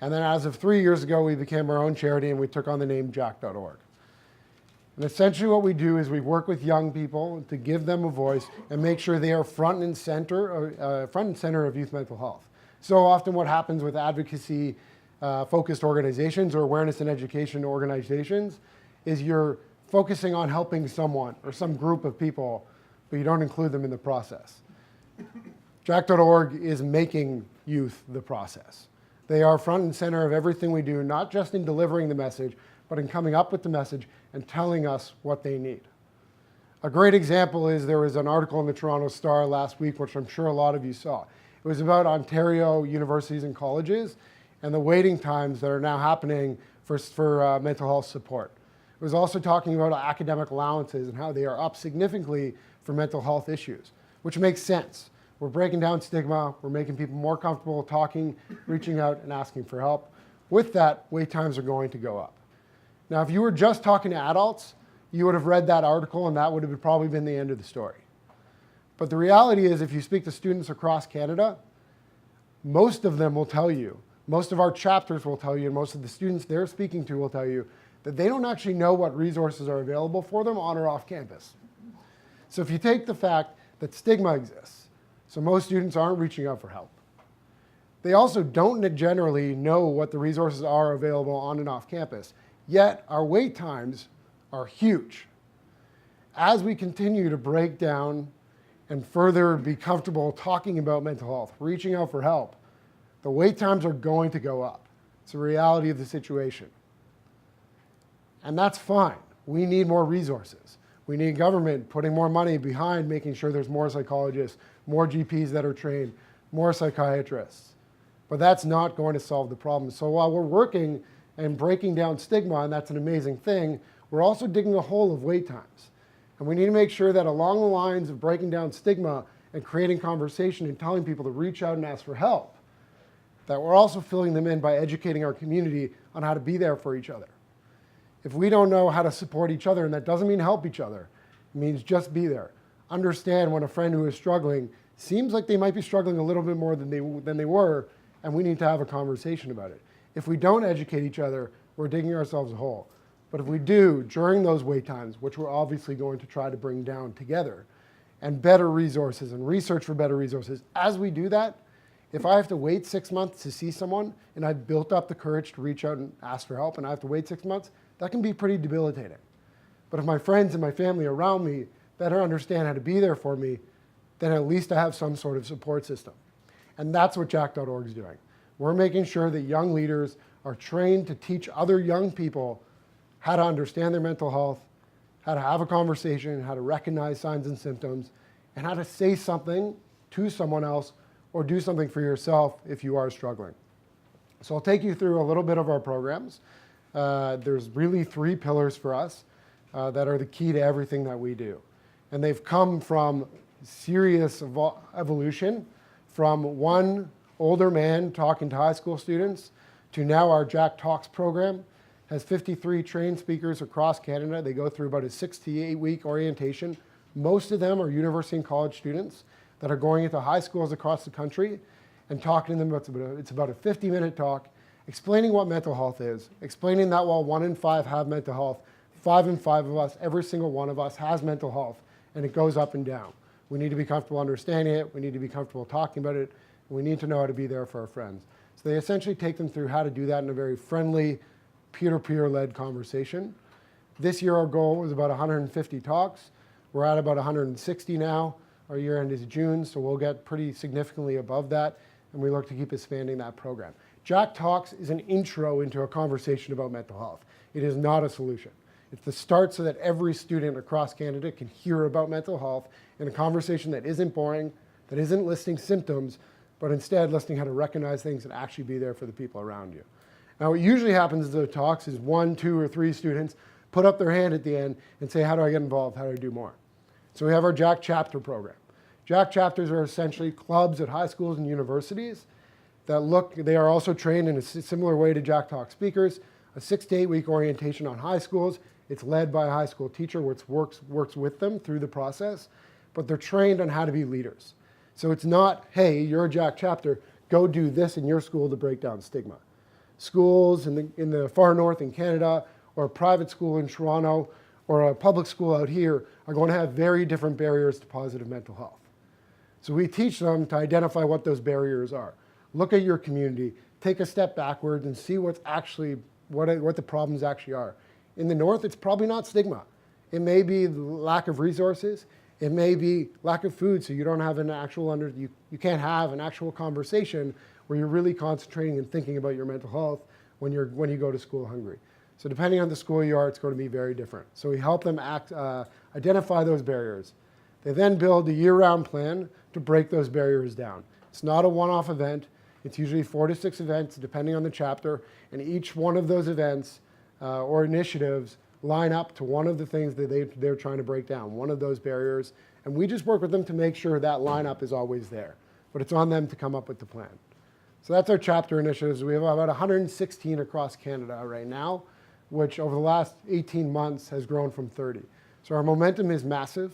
And then as of 3 years ago, we became our own charity, and we took on the name Jack.org. And essentially what we do is we work with young people to give them a voice and make sure they are front and center of youth mental health. So often what happens with advocacy focused organizations or awareness and education organizations is you're focusing on helping someone or some group of people, but you don't include them in the process. Jack.org is making youth the process. They are front and center of everything we do, not just in delivering the message, but in coming up with the message and telling us what they need. A great example is there was an article in the Toronto Star last week, which I'm sure a lot of you saw. It was about Ontario universities and colleges and the waiting times that are now happening for mental health support. It was also talking about academic allowances and how they are up significantly for mental health issues, which makes sense. We're breaking down stigma, we're making people more comfortable talking, reaching out, and asking for help. With that, wait times are going to go up. Now, if you were just talking to adults, you would have read that article and that would have probably been the end of the story. But the reality is, if you speak to students across Canada, most of them will tell you, most of our chapters will tell you, and most of the students they're speaking to will tell you that they don't actually know what resources are available for them on or off campus. So if you take the fact that stigma exists, so most students aren't reaching out for help. They also don't generally know what the resources are available on and off campus, yet our wait times are huge. As we continue to break down and further be comfortable talking about mental health, reaching out for help, the wait times are going to go up. It's the reality of the situation. And that's fine. We need more resources. We need government putting more money behind making sure there's more psychologists, more GPs that are trained, more psychiatrists. But that's not going to solve the problem. So while we're working and breaking down stigma, and that's an amazing thing, we're also digging a hole of wait times. And we need to make sure that along the lines of breaking down stigma and creating conversation and telling people to reach out and ask for help, that we're also filling them in by educating our community on how to be there for each other. If we don't know how to support each other, and that doesn't mean help each other, it means just be there. Understand when a friend who is struggling seems like they might be struggling a little bit more than they were, and we need to have a conversation about it. If we don't educate each other, we're digging ourselves a hole. But if we do, during those wait times, which we're obviously going to try to bring down together, and better resources and research for better resources, as we do that, if I have to wait 6 months to see someone and I've built up the courage to reach out and ask for help and I have to wait 6 months, that can be pretty debilitating. But if my friends and my family around me better understand how to be there for me, then at least I have some sort of support system. And that's what Jack.org is doing. We're making sure that young leaders are trained to teach other young people how to understand their mental health, how to have a conversation, how to recognize signs and symptoms, and how to say something to someone else or do something for yourself if you are struggling. So I'll take you through a little bit of our programs. There's really 3 pillars for us that are the key to everything that we do. And they've come from serious evolution from one older man talking to high school students to now our Jack Talks program has 53 trained speakers across Canada. They go through about a 6 to 8 week orientation. Most of them are university and college students that are going into high schools across the country and talking to them. It's about a 50-minute talk, explaining what mental health is, explaining that while 1 in 5 have mental health, 5 in 5 of us, every single one of us has mental health, and it goes up and down. We need to be comfortable understanding it. We need to be comfortable talking about it. And we need to know how to be there for our friends. So they essentially take them through how to do that in a very friendly, peer-to-peer led conversation. This year our goal was about 150 talks. We're at about 160 now. Our year end is June, so we'll get pretty significantly above that, and we look to keep expanding that program. Jack Talks is an intro into a conversation about mental health. It is not a solution. It's the start so that every student across Canada can hear about mental health in a conversation that isn't boring, that isn't listing symptoms, but instead listing how to recognize things and actually be there for the people around you. Now, what usually happens in the talks is 1, 2, or 3 students put up their hand at the end and say, how do I get involved? How do I do more? So we have our Jack Chapter program. Jack Chapters are essentially clubs at high schools and universities they are also trained in a similar way to Jack Talk speakers, a 6 to 8 week orientation on high schools. It's led by a high school teacher, which works with them through the process, but they're trained on how to be leaders. So it's not, hey, you're a Jack Chapter, go do this in your school to break down stigma. Schools in the far north in Canada, or a private school in Toronto, or a public school out here are going to have very different barriers to positive mental health. So we teach them to identify what those barriers are. Look at your community, take a step backwards and see what's actually, what the problems actually are. In the north, it's probably not stigma. It may be the lack of resources. It may be lack of food, so you don't have an actual, you can't have an actual conversation where you're really concentrating and thinking about your mental health when you go to school hungry. So depending on the school you are, it's going to be very different. So we help them identify those barriers. They then build a year-round plan to break those barriers down. It's not a one-off event. It's usually 4 to 6 events, depending on the chapter, and each one of those events or initiatives line up to one of the things that they're trying to break down, one of those barriers, and we just work with them to make sure that lineup is always there. But it's on them to come up with the plan. So that's our chapter initiatives. We have about 116 across Canada right now, which over the last 18 months has grown from 30. So our momentum is massive.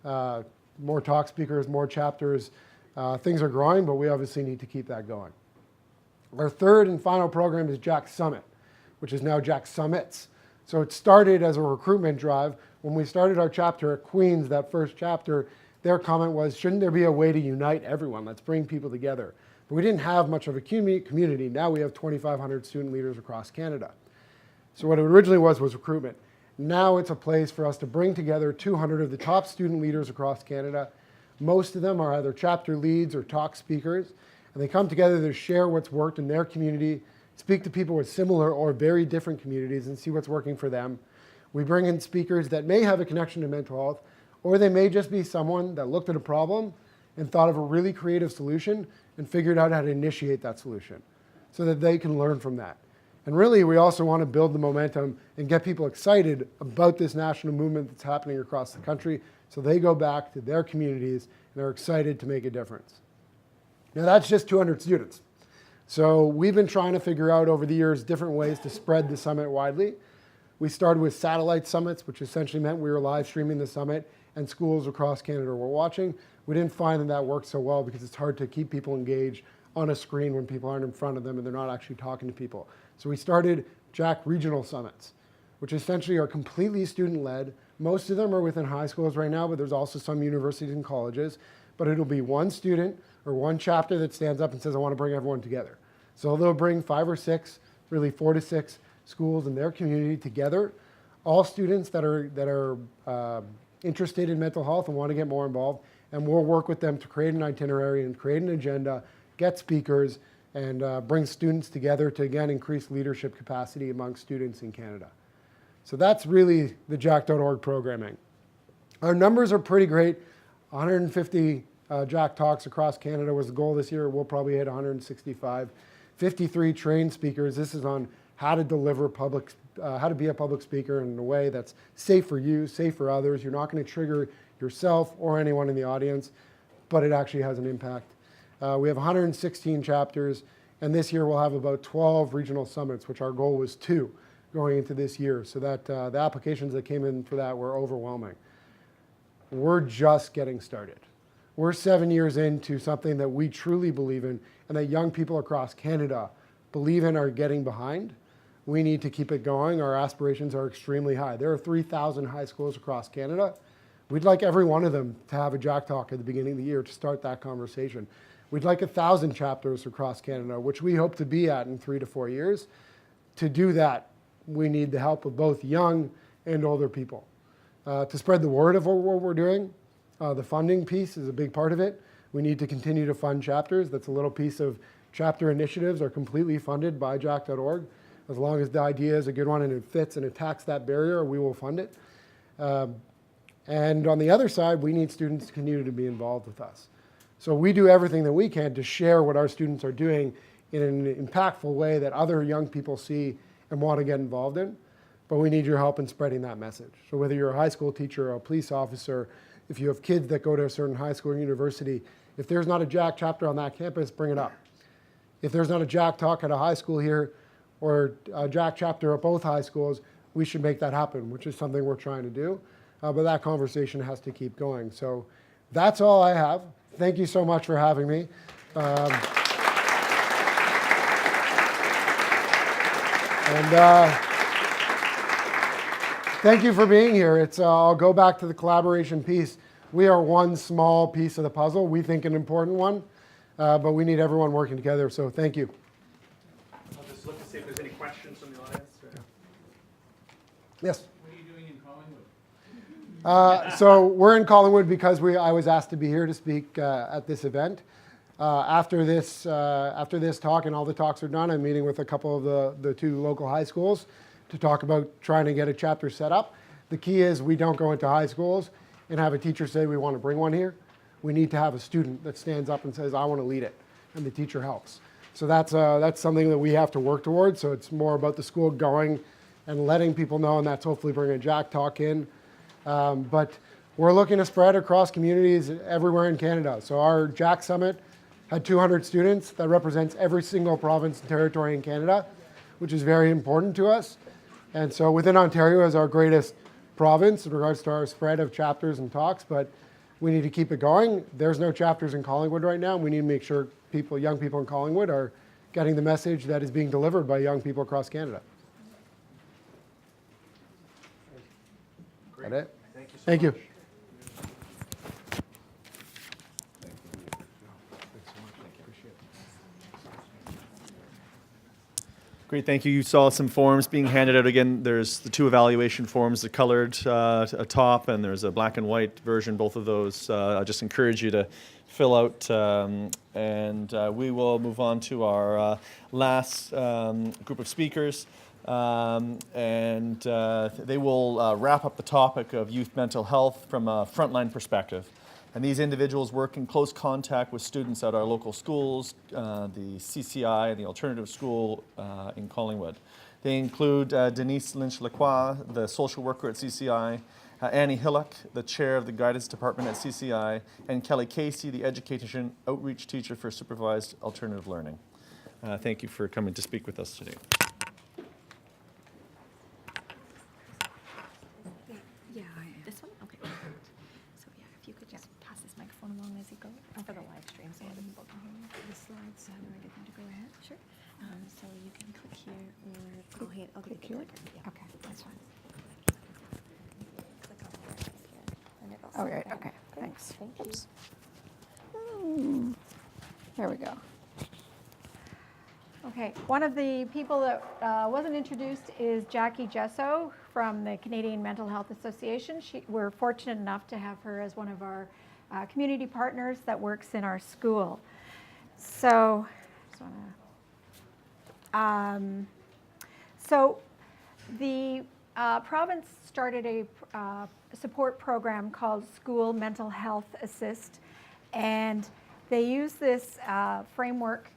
More talk speakers, more chapters. Things are growing, but we obviously need to keep that going. Our third and final program is Jack Summit, which is now Jack Summits. So it started as a recruitment drive. When we started our chapter at Queen's, that first chapter, their comment was, shouldn't there be a way to unite everyone? Let's bring people together. But we didn't have much of a community. Now we have 2,500 student leaders across Canada. So what it originally was recruitment. Now it's a place for us to bring together 200 of the top student leaders across Canada, Most of them are either chapter leads or talk speakers, and they come together to share what's worked in their community, speak to people with similar or very different communities and see what's working for them. We bring in speakers that may have a connection to mental health, or they may just be someone that looked at a problem and thought of a really creative solution and figured out how to initiate that solution so that they can learn from that. And really, we also want to build the momentum and get people excited about this national movement that's happening across the country so they go back to their communities and are excited to make a difference. Now, that's just 200 students. So we've been trying to figure out over the years different ways to spread the summit widely. We started with satellite summits, which essentially meant we were live streaming the summit and schools across Canada were watching. We didn't find that that worked so well because it's hard to keep people engaged on a screen when people aren't in front of them and they're not actually talking to people. So we started Jack Regional Summits, which essentially are completely student-led. Most of them are within high schools right now, but there's also some universities and colleges. But it'll be one student or one chapter that stands up and says, I want to bring everyone together. So they'll bring 5 or 6, really 4 to 6 schools in their community together, all students that are interested in mental health and want to get more involved, and we'll work with them to create an itinerary and create an agenda, get speakers, and bring students together to, again, increase leadership capacity among students in Canada. So that's really the jack.org programming. Our numbers are pretty great. 150 Jack Talks across Canada was the goal this year. We'll probably hit 165. 53 trained speakers. This is on how to deliver how to be a public speaker in a way that's safe for you, safe for others. You're not going to trigger yourself or anyone in the audience, but it actually has an impact. We have 116 chapters, and this year we'll have about 12 regional summits, which our goal was 2 going into this year. So that the applications that came in for that were overwhelming. We're just getting started. We're 7 years into something that we truly believe in and that young people across Canada believe in, are getting behind. We need to keep it going. Our aspirations are extremely high. There are 3,000 high schools across Canada. We'd like every one of them to have a Jack Talk at the beginning of the year to start that conversation. We'd like 1,000 chapters across Canada, which we hope to be at in 3 to 4 years. To do that, we need the help of both young and older people. To spread the word of what we're doing, the funding piece is a big part of it. We need to continue to fund chapters. That's a little piece of chapter initiatives are completely funded by jack.org. As long as the idea is a good one and it fits and attacks that barrier, we will fund it. And on the other side, we need students to continue to be involved with us. So we do everything that we can to share what our students are doing in an impactful way that other young people see and want to get involved in. But we need your help in spreading that message. So whether you're a high school teacher or a police officer, if you have kids that go to a certain high school or university, if there's not a Jack chapter on that campus, bring it up. If there's not a Jack Talk at a high school here or a Jack chapter at both high schools, we should make that happen, which is something we're trying to do. But that conversation has to keep going. So that's all I have. Thank you so much for having me. Thank you for being here. I'll go back to the collaboration piece. We are one small piece of the puzzle. We think an important one, but we need everyone working together. So thank you. I'll just look to see if there's any questions from the audience. Yes. What are you doing in Collingwood? So we're in Collingwood because I was asked to be here to speak at this event. After this talk and all the talks are done, I'm meeting with a couple of the 2 local high schools to talk about trying to get a chapter set up. The key is we don't go into high schools and have a teacher say we want to bring one here. We need to have a student that stands up and says, I want to lead it, and the teacher helps. So that's something that we have to work towards. So it's more about the school going and letting people know, and that's hopefully bringing a Jack Talk in. But we're looking to spread across communities everywhere in Canada. So our Jack Summit had 200 students. That represents every single province and territory in Canada, which is very important to us. And so within Ontario is our greatest province in regards to our spread of chapters and talks, but we need to keep it going. There's no chapters in Collingwood right now. We need to make sure young people in Collingwood are getting the message that is being delivered by young people across Canada. Great. That it? Thank you so Thank much. you. Great, thank you. You saw some forms being handed out. Again, there's the two evaluation forms, the colored top, and there's a black and white version, both of those. I just encourage you to fill out, and we will move on to our last group of speakers. They will wrap up the topic of youth mental health from a frontline perspective. And these individuals work in close contact with students at our local schools, the CCI and the alternative school in Collingwood. They include Denise Lynch-Lacroix, the social worker at CCI, Annie Hillock, the chair of the guidance department at CCI, and Kelly Casey, the education outreach teacher for supervised alternative learning. Thank you for coming to speak with us today. This one? Okay, perfect. So yeah, if you could just pass this microphone along as you go for the live stream so other people can hear you. The slides, how do I get them to go ahead? Sure. So you can click here or I'll click here. Yeah. Okay, that's fine. Click on the right here. And it'll All right, sit okay, there. thanks. Thank you. Oops. There we go. Okay, one of the people that wasn't introduced is Jackie Jesso from the Canadian Mental Health Association. We're fortunate enough to have her as one of our community partners that works in our school. So, the province started a support program called School Mental Health Assist, and they use this framework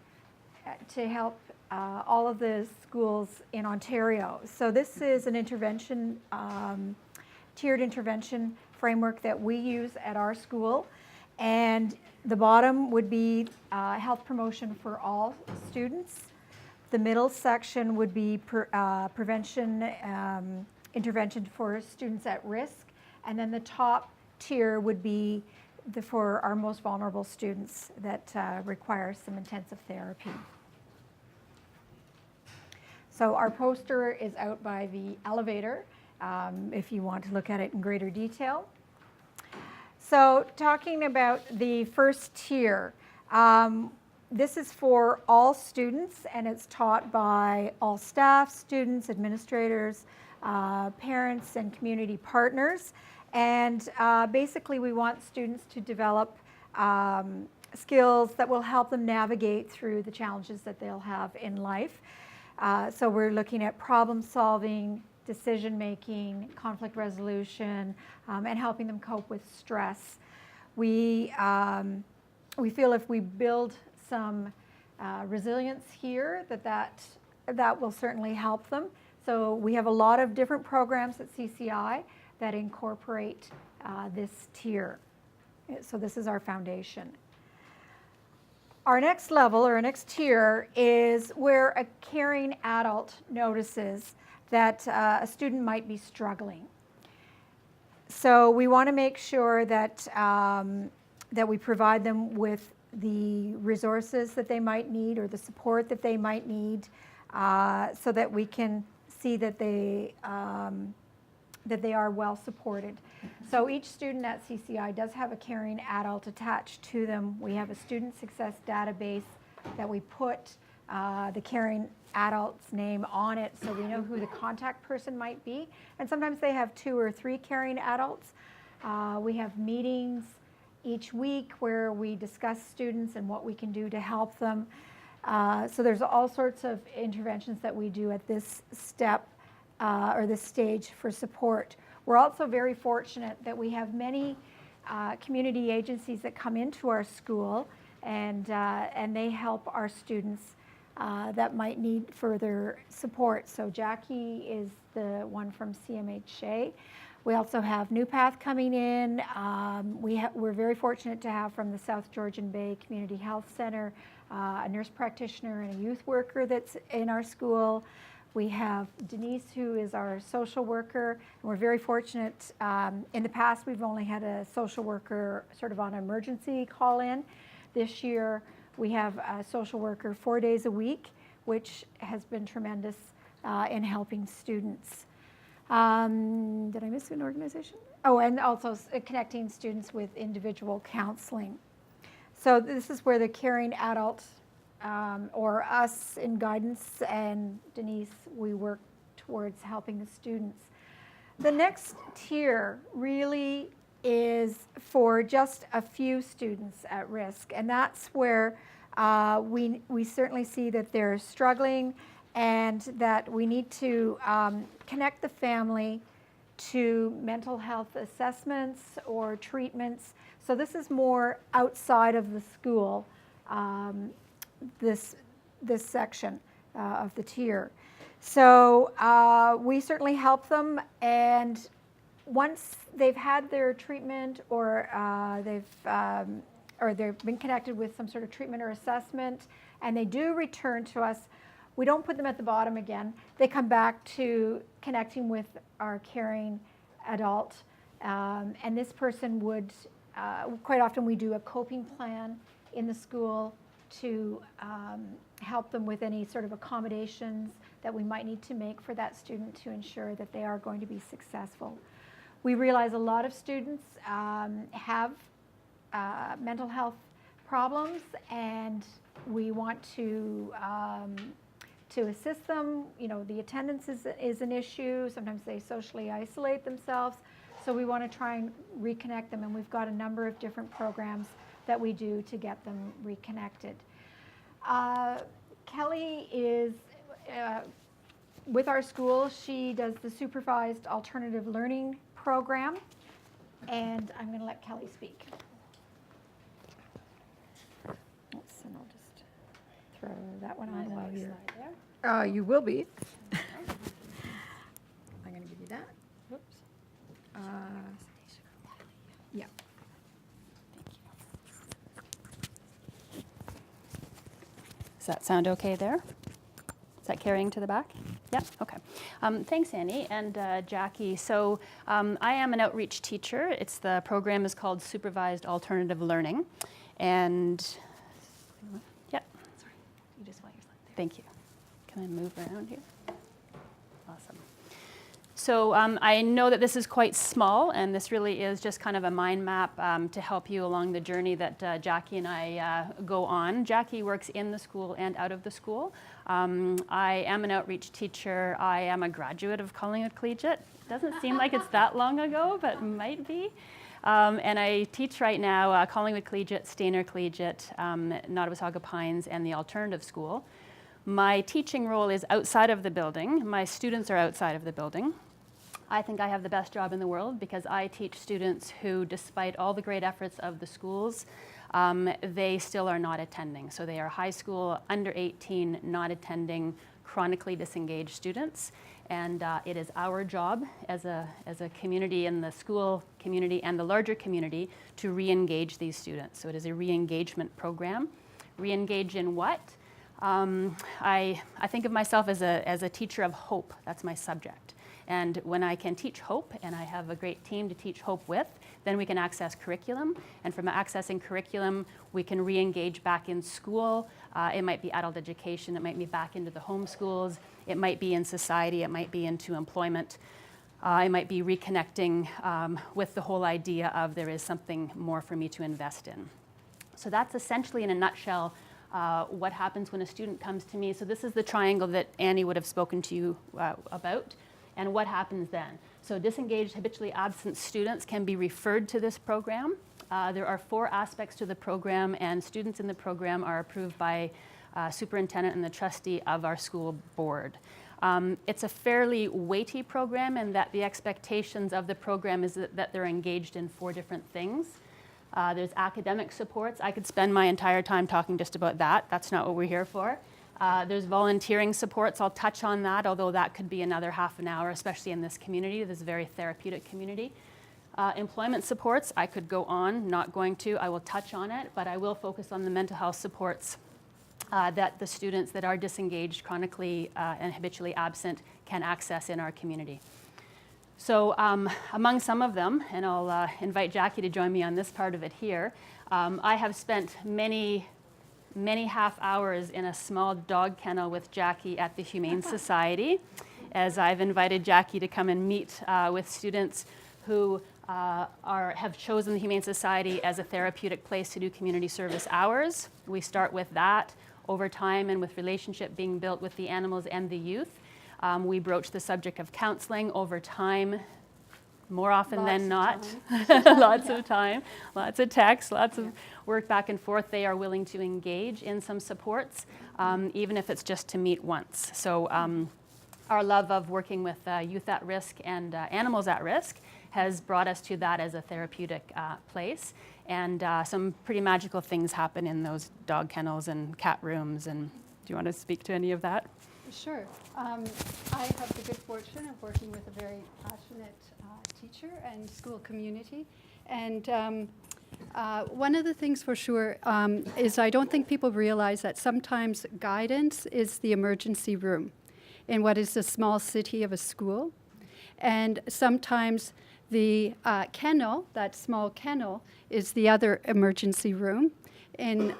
to help all of the schools in Ontario. So this is an intervention, tiered intervention framework that we use at our school. And the bottom would be health promotion for all students. The middle section would be prevention, intervention for students at risk. And then the top tier would be for our most vulnerable students that require some intensive therapy. So our poster is out by the elevator if you want to look at it in greater detail. So talking about the first tier, this is for all students and it's taught by all staff, students, administrators, parents, and community partners. And basically we want students to develop skills that will help them navigate through the challenges that they'll have in life. So we're looking at problem solving, decision making, conflict resolution, and helping them cope with stress. We feel if we build some resilience here, that will certainly help them. So we have a lot of different programs at CCI that incorporate this tier. So this is our foundation. Our next level, or our next tier, is where a caring adult notices that a student might be struggling. So we want to make sure that, that we provide them with the resources that they might need or the support that they might need so that we can see that they are well supported. So each student at CCI does have a caring adult attached to them. We have a student success database that we put the caring adult's name on it so we know who the contact person might be. And sometimes they have 2 or 3 caring adults. We have meetings each week where we discuss students and what we can do to help them. So there's all sorts of interventions that we do at this step or this stage for support. We're also very fortunate that we have many community agencies that come into our school and they help our students that might need further support. So Jackie is the one from CMHA. We also have New Path coming in. We're very fortunate to have from the South Georgian Bay Community Health Center a nurse practitioner and a youth worker that's in our school. We have Denise, who is our social worker, and we're very fortunate. In the past, we've only had a social worker sort of on emergency call-in. This year, we have a social worker 4 days a week, which has been tremendous in helping students. Did I miss an organization? Oh, and also connecting students with individual counseling. So this is where the caring adult or us in guidance, and Denise, we work towards helping the students. The next tier really is for just a few students at risk, and that's where we certainly see that they're struggling and that we need to connect the family to mental health assessments or treatments. So this is more outside of the school, this section of the tier. So we certainly help them, and once they've had their treatment or they've been connected with some sort of treatment or assessment, and they do return to us, we don't put them at the bottom again. They come back to connecting with our caring adult, and this person would, quite often we do a coping plan in the school to help them with any sort of accommodations that we might need to make for that student to ensure that they are going to be successful. We realize a lot of students have mental health problems, and we want to assist them. You know, the attendance is an issue. Sometimes they socially isolate themselves. So we want to try and reconnect them, and we've got a number of different programs that we do to get them reconnected. Kelly is with our school. She does the supervised alternative learning program, and I'm going to let Kelly speak. Oops, and I'll just throw that one on while you're. You will be. I'm going to give you that. Whoops. Yeah. Does that sound okay there? Is that carrying to the back? Yep, okay. Thanks, Annie and Jackie. So I am an outreach teacher. The program is called Supervised Alternative Learning. And, yep. Sorry, you just want your slide there. Thank you. Can I move around here? Awesome. So I know that this is quite small, and this really is just kind of a mind map to help you along the journey that Jackie and I go on. Jackie works in the school and out of the school. I am an outreach teacher. I am a graduate of Collingwood Collegiate. Doesn't seem like it's that long ago, but might be. And I teach right now Collingwood Collegiate, Stainer Collegiate, Nottawasaga Pines, and the Alternative School. My teaching role is outside of the building. My students are outside of the building. I think I have the best job in the world because I teach students who, despite all the great efforts of the schools, they still are not attending. So they are high school, under 18, not attending, chronically disengaged students. And it is our job as a community in the school community and the larger community to re-engage these students. So it is a re-engagement program. Re-engage in what? I think of myself as a teacher of hope. That's my subject. And when I can teach hope, and I have a great team to teach hope with, then we can access curriculum. And from accessing curriculum, we can re-engage back in school. It might be adult education. It might be back into the home schools. It might be in society. It might be into employment. It might be reconnecting with the whole idea of there is something more for me to invest in. So that's essentially, in a nutshell, what happens when a student comes to me. So this is the triangle that Annie would have spoken to you about. And what happens then? So disengaged, habitually absent students can be referred to this program. There are 4 aspects to the program, and students in the program are approved by superintendent and the trustee of our school board. It's a fairly weighty program in that the expectations of the program is that they're engaged in 4 different things. There's academic supports. I could spend my entire time talking just about that. That's not what we're here for. There's volunteering supports. I'll touch on that, although that could be another half an hour, especially in this community. This is a very therapeutic community. Employment supports, I could go on, not going to. I will touch on it, but I will focus on the mental health supports that the students that are disengaged, chronically and habitually absent can access in our community. So among some of them, and I'll invite Jackie to join me on this part of it here, I have spent many half hours in a small dog kennel with Jackie at the Humane Society, as I've invited Jackie to come and meet with students who have chosen the Humane Society as a therapeutic place to do community service hours. We start with that. over time and with relationship being built with the animals and the youth. We broach the subject of counseling over time, more often than not. Lots of time, lots of text, lots of work back and forth. They are willing to engage in some supports, even if it's just to meet once. So our love of working with youth at risk and animals at risk has brought us to that as a therapeutic place. And some pretty magical things happen in those dog kennels and cat rooms. And do you want to speak to any of that? Sure. I have the good fortune of working with a very passionate teacher and school community. And one of the things for sure is I don't think people realize that sometimes guidance is the emergency room in what is the small city of a school. And sometimes the kennel, that small kennel, is the other emergency room in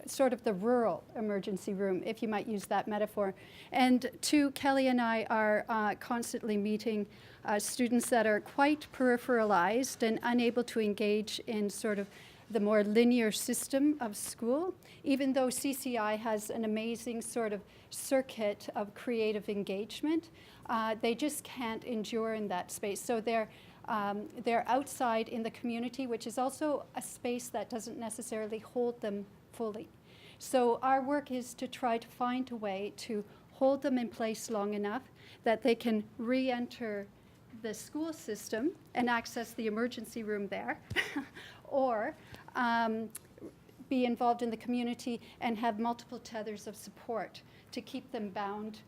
sort of the rural emergency room, if you might use that metaphor. And Kelly and I are constantly meeting students that are quite peripheralized and unable to engage in sort of the more linear system of school, even though CCI has an amazing sort of circuit of creative engagement. They just can't endure in that space. So they're outside in the community, which is also a space that doesn't necessarily hold them fully. So our work is to try to find a way to hold them in place long enough that they can re-enter the school system and access the emergency room there, or be involved in the community and have multiple tethers of support to keep them bound,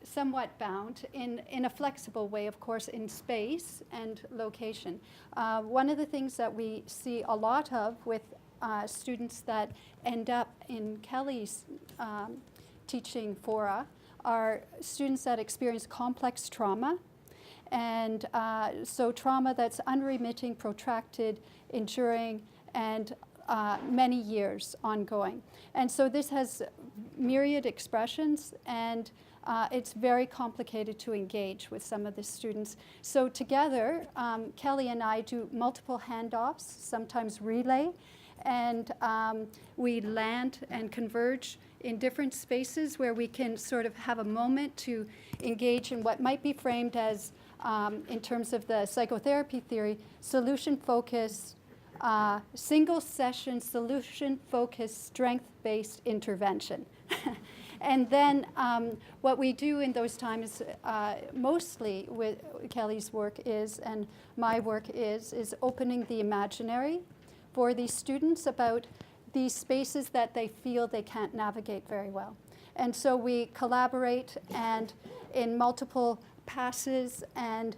somewhat bound, in a flexible way, of course, in space and location. One of the things that we see a lot of with students that end up in Kelly's teaching fora are students that experience complex trauma. And so trauma that's unremitting, protracted, enduring, and many years ongoing. And so this has myriad expressions, and it's very complicated to engage with some of the students. So together, Kelly and I do multiple handoffs, sometimes relay, and we land and converge in different spaces where we can sort of have a moment to engage in what might be framed as, in terms of the psychotherapy theory, solution-focused, single session, solution-focused, strength-based intervention. And then what we do in those times, mostly with Kelly's work is, and my work is opening the imaginary for these students about these spaces that they feel they can't navigate very well. And so we collaborate, and in multiple passes and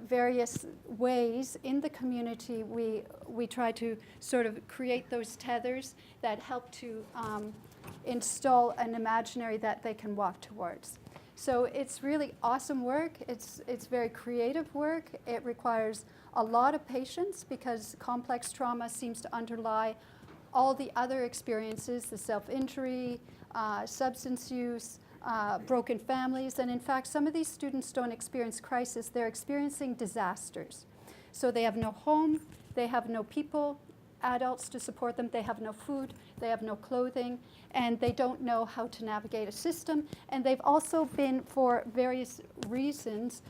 various ways in the community, we try to sort of create those tethers that help to install an imaginary that they can walk towards. So it's really awesome work. It's very creative work. It requires a lot of patience because complex trauma seems to underlie all the other experiences, the self-injury, substance use, broken families. And in fact, some of these students don't experience crisis. They're experiencing disasters. So they have no home, they have no people, adults to support them, they have no food, they have no clothing, and they don't know how to navigate a system. And they've also been, for various reasons,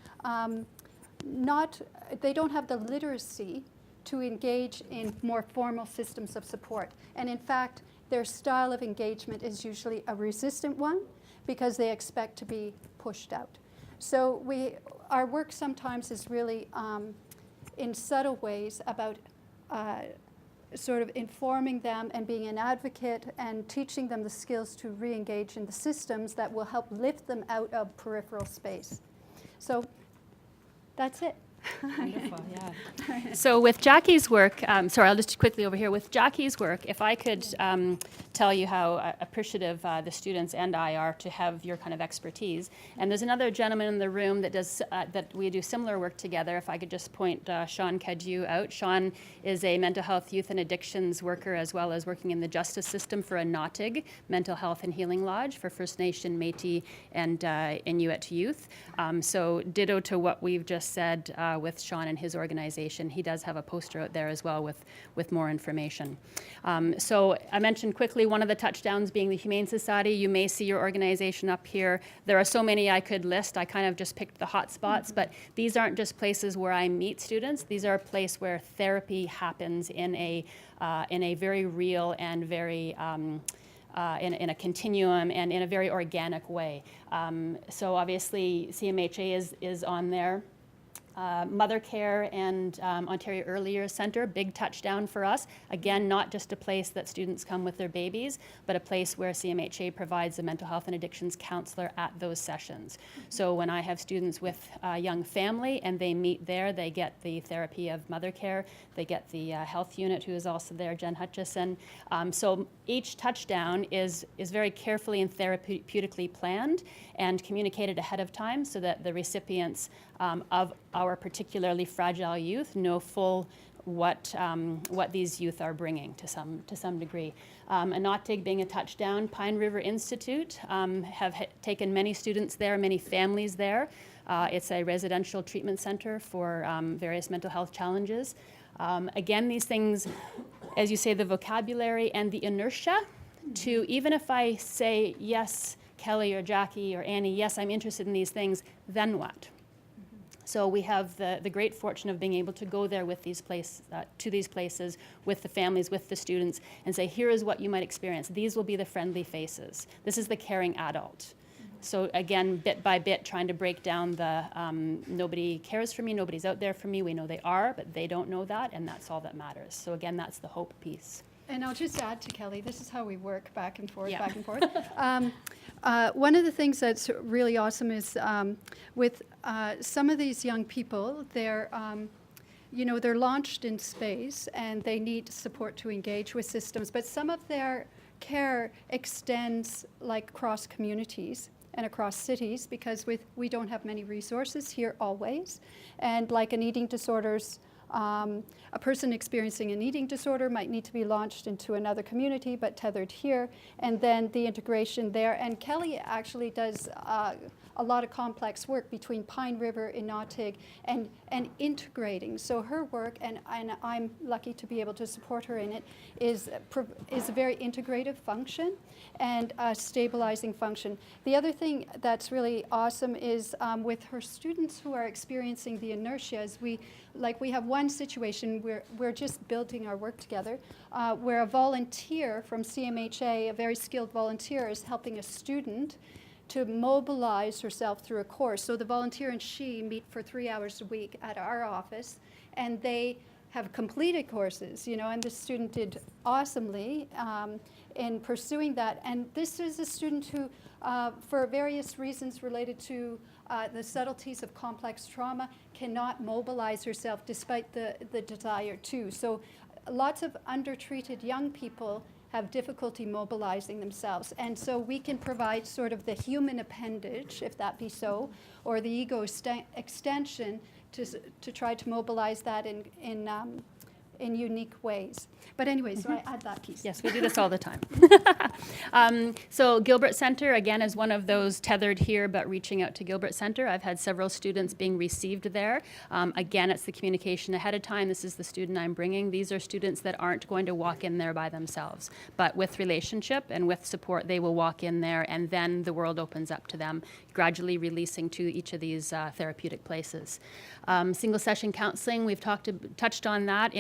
they don't have the literacy to engage in more formal systems of support. And in fact, their style of engagement is usually a resistant one because they expect to be pushed out. So our work sometimes is really in subtle ways about sort of informing them and being an advocate and teaching them the skills to re-engage in the systems that will help lift them out of peripheral space. So that's it. Wonderful, yeah. So with Jackie's work, sorry, I'll just quickly over here. With Jackie's work, if I could tell you how appreciative the students and I are to have your kind of expertise. And there's another gentleman in the room that does that we do similar work together. If I could just point Sean Kedju out. Sean is a mental health, youth and addictions worker, as well as working in the justice system for a NOTIG, Mental Health and Healing Lodge for First Nation, Métis, and Inuit youth. So ditto to what we've just said. with Sean and his organization. He does have a poster out there as well with more information. So I mentioned quickly one of the touchdowns being the Humane Society. You may see your organization up here. There are so many I could list. I kind of just picked the hot spots, but these aren't just places where I meet students. These are a place where therapy happens in a very real and very in a continuum and in a very organic way. So obviously CMHA is on there. Mother Care and Ontario Early Years Centre, big touchdown for us. Again, not just a place that students come with their babies, but a place where CMHA provides a mental health and addictions counselor at those sessions. So when I have students with a young family and they meet there, they get the therapy of Mother Care, they get the health unit who is also there, Jen Hutchison. So each touchdown is very carefully and therapeutically planned and communicated ahead of time so that the recipients of our particularly fragile youth know full what these youth are bringing to some degree. Anotig being a touchdown, Pine River Institute have taken many students there, many families there. It's a residential treatment center for various mental health challenges. Again, these things, as you say, the vocabulary and the inertia to, even if I say, yes, Kelly or Jackie or Annie, yes, I'm interested in these things, then what? So we have the great fortune of being able to go there with these to these places with the families, with the students, and say, here is what you might experience. These will be the friendly faces. This is the caring adult. So again, bit by bit, trying to break down the nobody cares for me, nobody's out there for me. We know they are, but they don't know that, and that's all that matters. So again, that's the hope piece. And I'll just add to Kelly, this is how we work back and forth, Yeah. back and forth. One of the things that's really awesome is with some of these young people, they're launched in space and they need support to engage with systems, but some of their care extends like across communities and across cities because we don't have many resources here always. And like an eating disorders, a person experiencing an eating disorder might need to be launched into another community but tethered here, and then the integration there. And Kelly actually does a lot of complex work between Pine River, Inatig, and integrating. So her work, and I'm lucky to be able to support her in it, is a very integrative function and a stabilizing function. The other thing that's really awesome is with her students who are experiencing the inertia, is we have one situation where we're just building our work together, where a volunteer from CMHA, a very skilled volunteer, is helping a student to mobilize herself through a course. So the volunteer and she meet for 3 hours a week at our office, and they have completed courses, and the student did awesomely in pursuing that. And this is a student who, for various reasons related to the subtleties of complex trauma, cannot mobilize herself despite the desire to. So lots of undertreated young people have difficulty mobilizing themselves. And so we can provide sort of the human appendage, if that be so, or the ego extension to try to mobilize that in unique ways. But anyway, so I add that piece. Yes, we do this all the time. So Gilbert Centre, again, is one of those tethered here but reaching out to Gilbert Centre. I've had several students being received there. Again, it's the communication ahead of time. This is the student I'm bringing. These are students that aren't going to walk in there by themselves. But with relationship and with support, they will walk in there, and then the world opens up to them, gradually releasing to each of these therapeutic places. Single session counseling, we've touched on that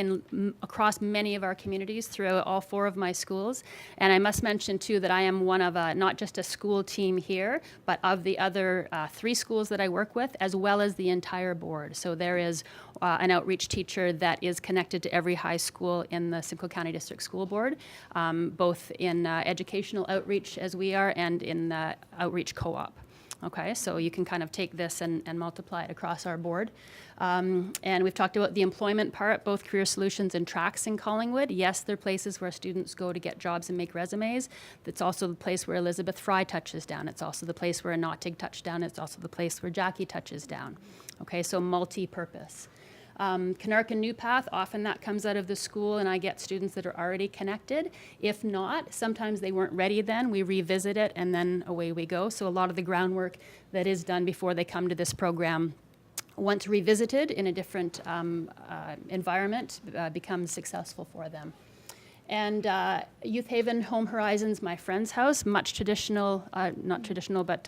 across many of our communities throughout all 4 of my schools. And I must mention too that I am one of not just a school team here, but of the other 3 schools that I work with, as well as the entire board. So there is an outreach teacher that is connected to every high school in the Simcoe County District School Board, both in educational outreach as we are and in the outreach co-op. Okay, so you can kind of take this and multiply it across our board. And we've talked about the employment part, both Career Solutions and Tracks in Collingwood. Yes, they're places where students go to get jobs and make resumes. It's also the place where Elizabeth Fry touches down. It's also the place where Anotig touched down. It's also the place where Jackie touches down. Okay, so multi-purpose. Canark and Newpath, often that comes out of the school and I get students that are already connected. If not, sometimes they weren't ready then, we revisit it and then away we go. So a lot of the groundwork that is done before they come to this program once revisited in a different environment, becomes successful for them. And Youth Haven Home Horizons, my friend's house, much traditional, not traditional, but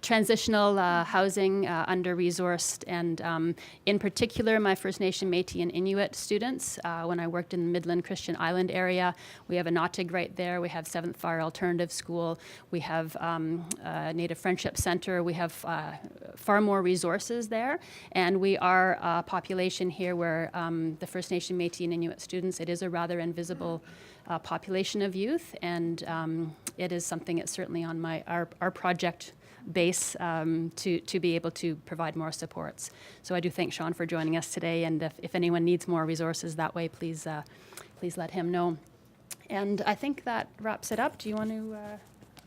transitional housing, under-resourced, and in particular, my First Nation, Métis, and Inuit students. When I worked in the Midland Christian Island area, we have a Natig right there. We have Seventh Fire Alternative School. We have Native Friendship Center. We have far more resources there, and we are a population here where the First Nation, Métis, and Inuit students, it is a rather invisible population of youth, and it is something that's certainly on our project base to be able to provide more supports. So I do thank Sean for joining us today, and if anyone needs more resources that way, please let him know. And I think that wraps it up. Do you want to?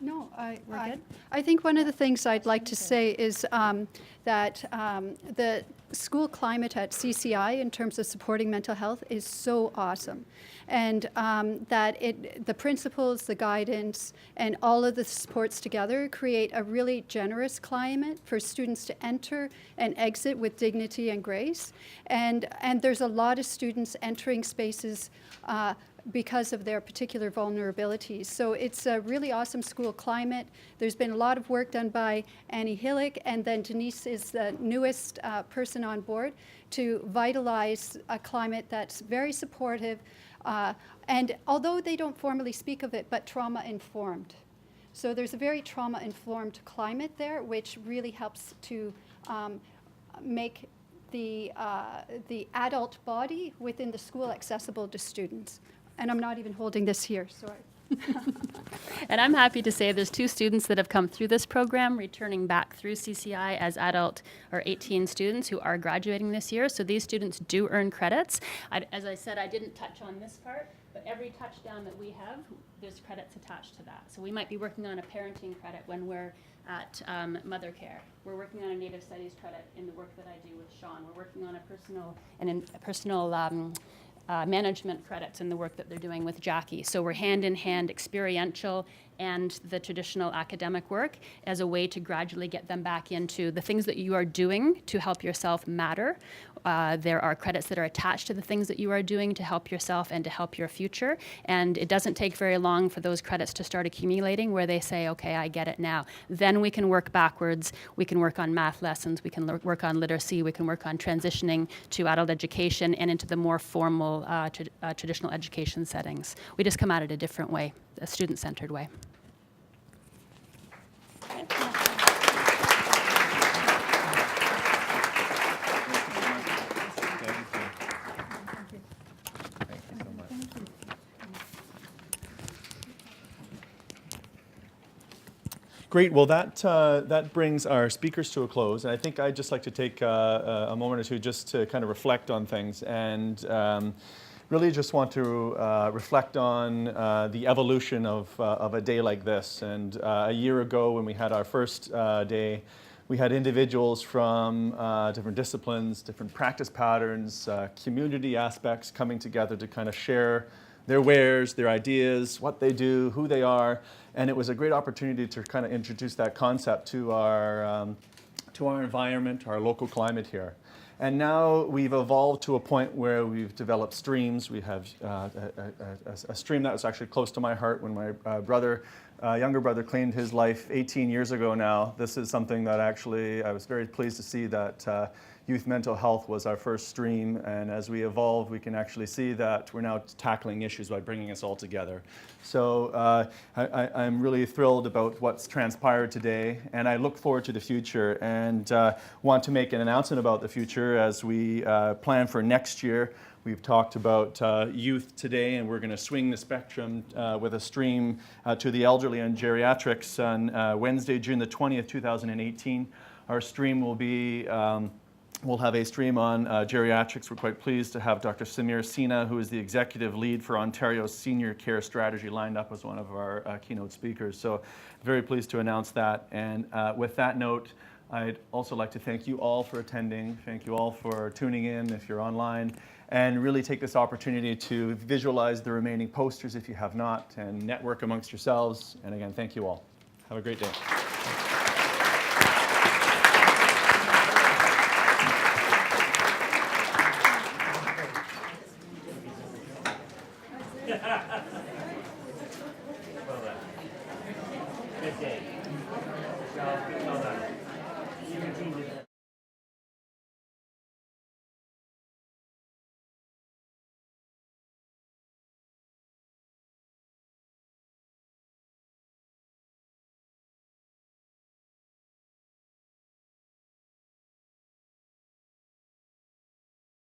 No, We're good? I think one of the things I'd like to say is that the school climate at CCI in terms of supporting mental health is so awesome. And that the principles, the guidance, and all of the supports together create a really generous climate for students to enter and exit with dignity and grace. And there's a lot of students entering spaces because of their particular vulnerabilities. So it's a really awesome school climate. There's been a lot of work done by Annie Hillick, and then Denise is the newest person on board to vitalize a climate that's very supportive, and although they don't formally speak of it, but trauma-informed. So there's a very trauma-informed climate there, which really helps to make the adult body within the school accessible to students. And I'm not even holding this here, sorry. And I'm happy to say there's 2 students that have come through this program, returning back through CCI as adult or 18 students who are graduating this year. So these students do earn credits. As I said, I didn't touch on this part, but every touchdown that we have, there's credits attached to that. So we might be working on a parenting credit when we're at mother care. We're working on a Native Studies credit in the work that I do with Sean. We're working on a personal management credits in the work that they're doing with Jackie. So we're hand-in-hand experiential and the traditional academic work as a way to gradually get them back into the things that you are doing to help yourself matter. There are credits that are attached to the things that you are doing to help yourself and to help your future. And it doesn't take very long for those credits to start accumulating where they say, okay, I get it now. Then we can work backwards. We can work on math lessons. We can work on literacy. We can work on transitioning to adult education and into the more formal traditional education settings. We just come at it a different way, a student-centered way. Great. Well, that brings our speakers to a close. And I think I'd just like to take a moment or two just to kind of reflect on things and really just want to reflect on the evolution of a day like this. And a year ago when we had our first day, we had individuals from different disciplines, different practice patterns, community aspects coming together to kind of share their wares, their ideas, what they do, who they are. And it was a great opportunity to kind of introduce that concept to our environment, our local climate here. And now we've evolved to a point where we've developed streams. We have a stream that was actually close to my heart when my younger brother claimed his life 18 years ago now. This is something that actually I was very pleased to see that youth mental health was our first stream, and as we evolve, we can actually see that we're now tackling issues by bringing us all together. So I'm really thrilled about what's transpired today, and I look forward to the future and want to make an announcement about the future as we plan for next year. We've talked about youth today, and we're going to swing the spectrum with a stream to the elderly and geriatrics on Wednesday, June the 20th, 2018. Our stream will be we'll have a stream on geriatrics. We're quite pleased to have Dr. Samir Sina, who is the executive lead for Ontario's Senior Care Strategy, lined up as one of our keynote speakers. So very pleased to announce that. And with that note, I'd also like to thank you all for attending. Thank you all for tuning in if you're online. And really take this opportunity to visualize the remaining posters if you have not, and network amongst yourselves. And again, thank you all. Have a great day.